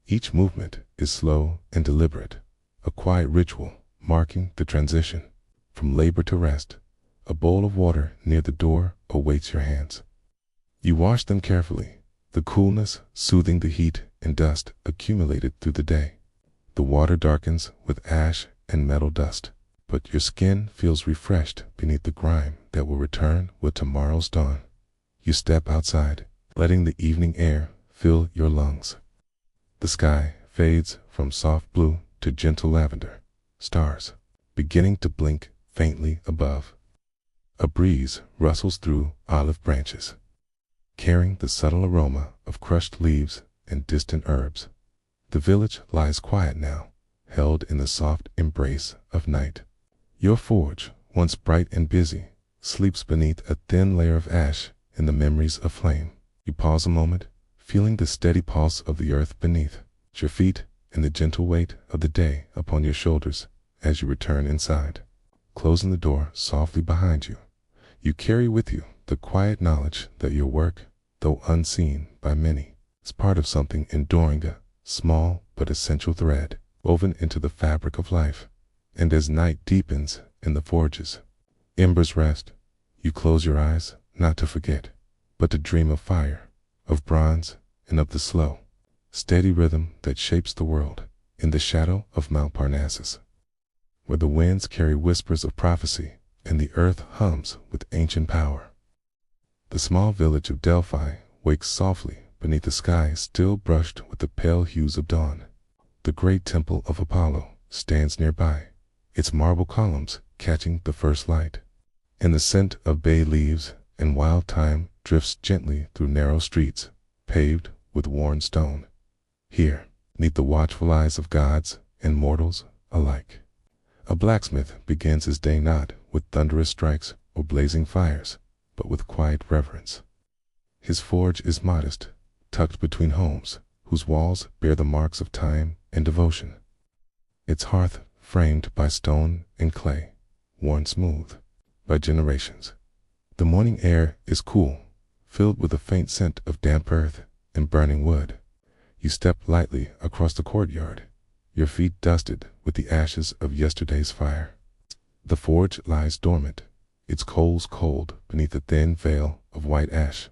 Each movement is slow and deliberate, a quiet ritual marking the transition from labor to rest. A bowl of water near the door awaits your hands. You wash them carefully, the coolness soothing the heat and dust accumulated through the day. The water darkens with ash and metal dust, but your skin feels refreshed beneath the grime that will return with tomorrow's dawn. You step outside, letting the evening air fill your lungs. The sky fades from soft blue to gentle lavender, stars beginning to blink faintly above. A breeze rustles through olive branches, carrying the subtle aroma of crushed leaves and distant herbs. The village lies quiet now, held in the soft embrace of night. Your forge, once bright and busy, sleeps beneath a thin layer of ash and the memories of flame. You pause a moment, feeling the steady pulse of the earth beneath your feet and the gentle weight of the day upon your shoulders as you return inside. Closing the door softly behind you, you carry with you the quiet knowledge that your work, though unseen by many, is part of something enduring, a small but essential thread woven into the fabric of life. And as night deepens in the forges, embers rest, you close your eyes not to forget, but to dream of fire, of bronze, and of the slow, steady rhythm that shapes the world in the shadow of Mount Parnassus, where the winds carry whispers of prophecy and the earth hums with ancient power. The small village of Delphi wakes softly beneath the sky still brushed with the pale hues of dawn. The great temple of Apollo stands nearby, its marble columns catching the first light, and the scent of bay leaves and wild thyme drifts gently through narrow streets paved with worn stone. Here, 'neath the watchful eyes of gods and mortals alike, a blacksmith begins his day not with thunderous strikes or blazing fires, but with quiet reverence. His forge is modest, tucked between homes whose walls bear the marks of time and devotion. Its hearth framed by stone and clay, worn smooth by generations. The morning air is cool, filled with a faint scent of damp earth and burning wood. You step lightly across the courtyard, your feet dusted with the ashes of yesterday's fire. The forge lies dormant, its coals cold beneath a thin veil of white ash.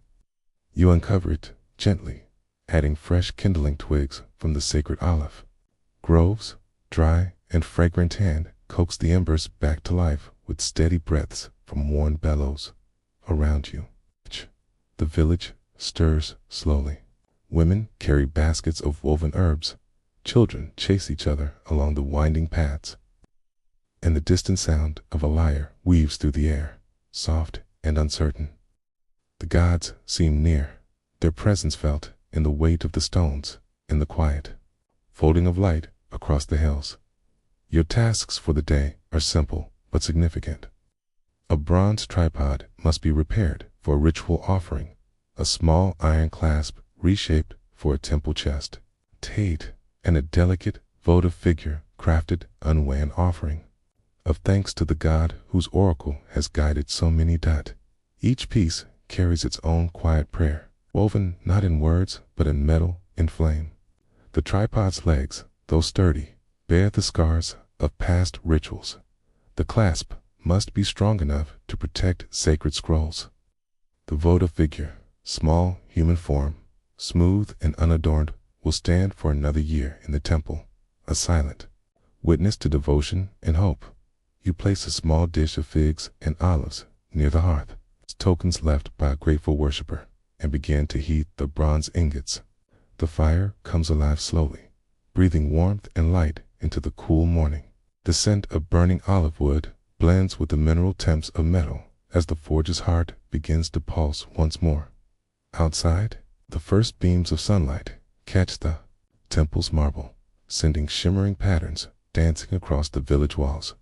You uncover it gently, adding fresh kindling twigs from the sacred olive. Groves, dry and fragrant hand, coax the embers back to life with steady breaths from worn bellows around you. The village stirs slowly. Women carry baskets of woven herbs. Children chase each other along the winding paths. And the distant sound of a lyre weaves through the air, soft and uncertain. The gods seem near, their presence felt in the weight of the stones, in the quiet folding of light across the hills. Your tasks for the day are simple but significant. A bronze tripod must be repaired for a ritual offering, a small iron clasp reshaped for a temple chest, Tate, and a delicate votive figure crafted Unwind offering, of thanks to the god whose oracle has guided so many. Each piece carries its own quiet prayer, woven not in words but in metal and flame. The tripod's legs, though sturdy, bear the scars of past rituals. The clasp must be strong enough to protect sacred scrolls. The votive figure, small human form, smooth and unadorned, will stand for another year in the temple, a silent witness to devotion and hope. You place a small dish of figs and olives near the hearth, tokens left by a grateful worshiper, and begin to heat the bronze ingots. The fire comes alive slowly, breathing warmth and light into the cool morning. The scent of burning olive wood blends with the mineral temps of metal as the forge's heart begins to pulse once more. Outside, the first beams of sunlight catch the temple's marble, sending shimmering patterns dancing across the village walls.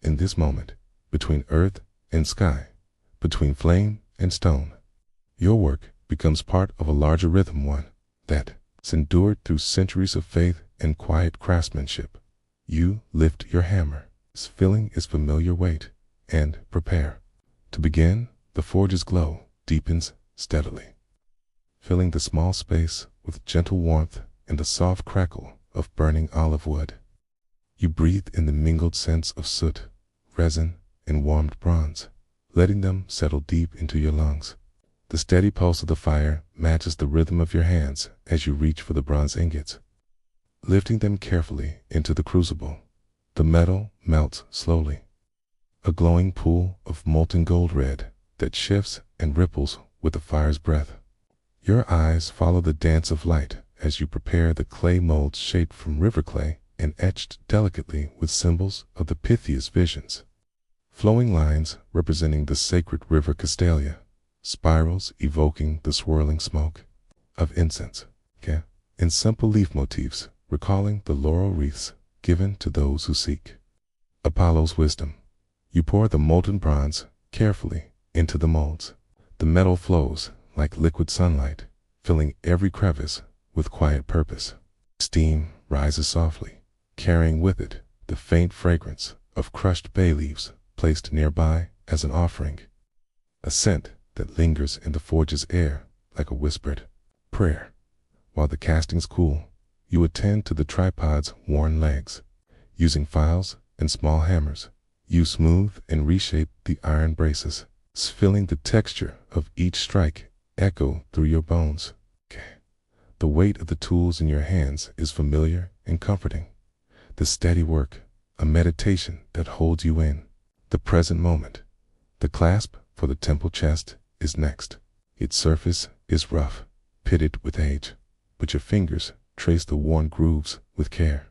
In this moment, between earth and sky, between flame and stone, your work becomes part of a larger rhythm, one that's endured through centuries of faith and quiet craftsmanship. You lift your hammer, feeling its familiar weight, and prepare to begin. The forge's glow deepens steadily, filling the small space with gentle warmth and the soft crackle of burning olive wood. You breathe in the mingled scents of soot, resin, and warmed bronze, letting them settle deep into your lungs. The steady pulse of the fire matches the rhythm of your hands as you reach for the bronze ingots. Lifting them carefully into the crucible, the metal melts slowly, a glowing pool of molten gold red that shifts and ripples with the fire's breath. Your eyes follow the dance of light as you prepare the clay molds shaped from river clay and etched delicately with symbols of the Pythia's visions. Flowing lines representing the sacred river Castalia, spirals evoking the swirling smoke of incense, and simple leaf motifs recalling the laurel wreaths given to those who seek Apollo's wisdom. You pour the molten bronze carefully into the molds. The metal flows like liquid sunlight, filling every crevice with quiet purpose. Steam rises softly, carrying with it the faint fragrance of crushed bay leaves placed nearby as an offering, a scent that lingers in the forge's air like a whispered prayer. While the castings cool, you attend to the tripod's worn legs. Using files and small hammers, you smooth and reshape the iron braces, feeling the texture of each strike echo through your bones. The weight of the tools in your hands is familiar and comforting. The steady work, a meditation that holds you in the present moment. The clasp for the temple chest is next. Its surface is rough, pitted with age, but your fingers trace the worn grooves with care.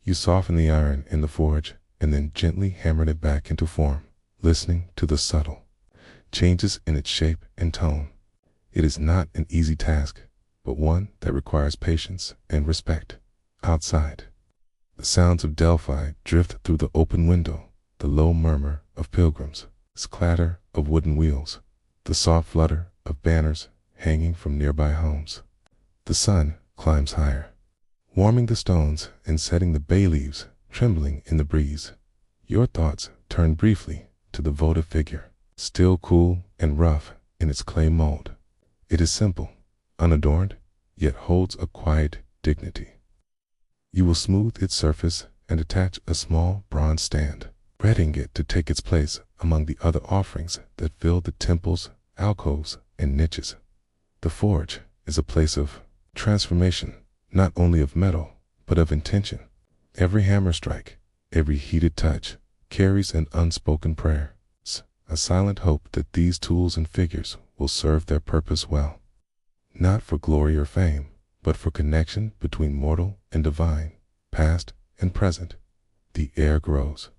You soften the iron in the forge and then gently hammer it back into form, listening to the subtle changes in its shape and tone. It is not an easy task, but one that requires patience and respect. Outside, the sounds of Delphi drift through the open window, the low murmur of pilgrims, the clatter of wooden wheels, the soft flutter of banners hanging from nearby homes. The sun climbs higher, warming the stones and setting the bay leaves trembling in the breeze. Your thoughts turn briefly to the votive figure, still cool and rough in its clay mold. It is simple, unadorned, yet holds a quiet dignity. You will smooth its surface and attach a small bronze stand, readying it to take its place among the other offerings that fill the temple's alcoves and niches. The forge is a place of transformation, not only of metal, but of intention. Every hammer strike, every heated touch, carries an unspoken prayer, a silent hope that these tools and figures will serve their purpose well. Not for glory or fame, but for connection between mortal and divine, past and present. The air grows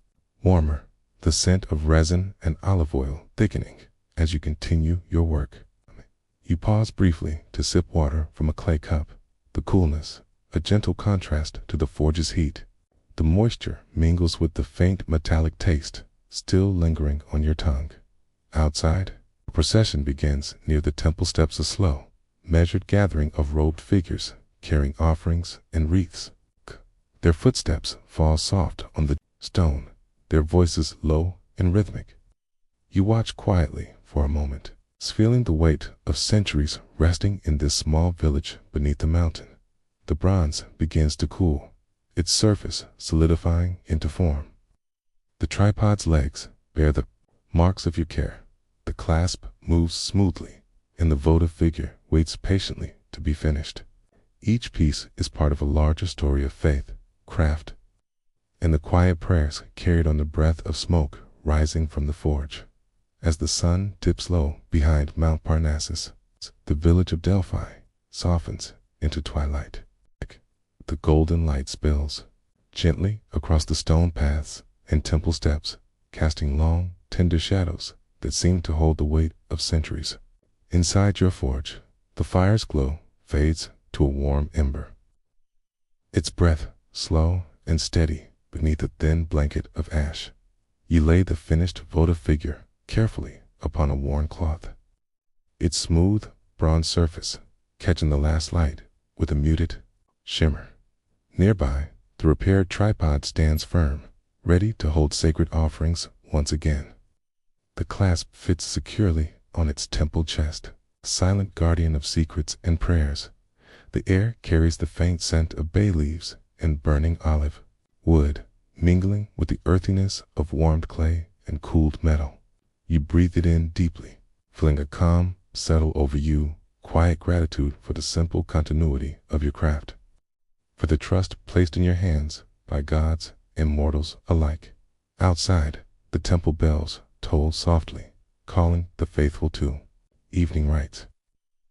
warmer, the scent of resin and olive oil thickening as you continue your work. You pause briefly to sip water from a clay cup. The coolness, a gentle contrast to the forge's heat. The moisture mingles with the faint metallic taste still lingering on your tongue. Outside, the procession begins near the temple steps, a slow, measured gathering of robed figures carrying offerings and wreaths. Their footsteps fall soft on the stone, their voices low and rhythmic. You watch quietly for a moment, feeling the weight of centuries resting in this small village beneath the mountain. The bronze begins to cool, its surface solidifying into form. The tripod's legs bear the marks of your care. The clasp moves smoothly, and the votive figure waits patiently to be finished. Each piece is part of a larger story of faith, craft, and the quiet prayers carried on the breath of smoke rising from the forge. As the sun dips low behind Mount Parnassus, the village of Delphi softens into twilight. The golden light spills gently across the stone paths and temple steps, casting long, tender shadows that seem to hold the weight of centuries. Inside your forge, the fire's glow fades to a warm ember, its breath slow and steady beneath a thin blanket of ash. You lay the finished votive figure carefully upon a worn cloth, its smooth, bronze surface catching the last light with a muted shimmer. Nearby, the repaired tripod stands firm, ready to hold sacred offerings once again. The clasp fits securely on its temple chest, a silent guardian of secrets and prayers. The air carries the faint scent of bay leaves and burning olive wood, mingling with the earthiness of warmed clay and cooled metal. You breathe it in deeply, feeling a calm settle over you, quiet gratitude for the simple continuity of your craft, for the trust placed in your hands by gods and mortals alike. Outside, the temple bells toll softly, calling the faithful to evening rites.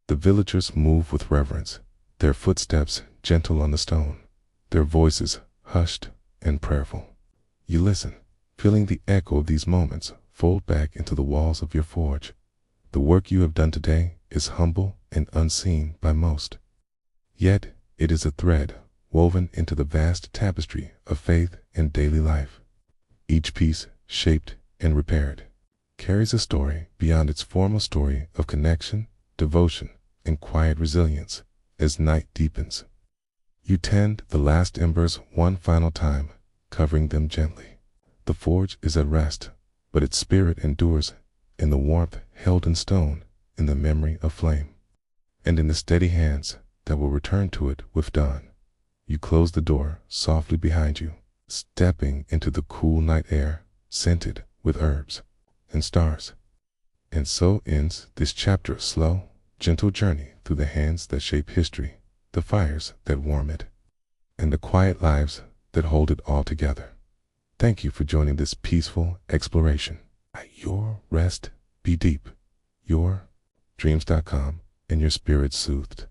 The villagers move with reverence, their footsteps gentle on the stone, their voices hushed and prayerful. You listen, feeling the echo of these moments fold back into the walls of your forge. The work you have done today is humble and unseen by most, yet it is a thread woven into the vast tapestry of faith and daily life. Each piece, shaped and repaired, carries a story beyond its formal story of connection, devotion, and quiet resilience. As night deepens, you tend the last embers one final time, covering them gently. The forge is at rest, but its spirit endures in the warmth held in stone, in the memory of flame, and in the steady hands that will return to it with dawn. You close the door softly behind you, stepping into the cool night air, scented with herbs and stars. And so ends this chapter of slow, gentle journey through the hands that shape history, the fires that warm it, and the quiet lives that hold it all together. Thank you for joining this peaceful exploration. Your rest be deep, your dreams.com, and your spirit soothed.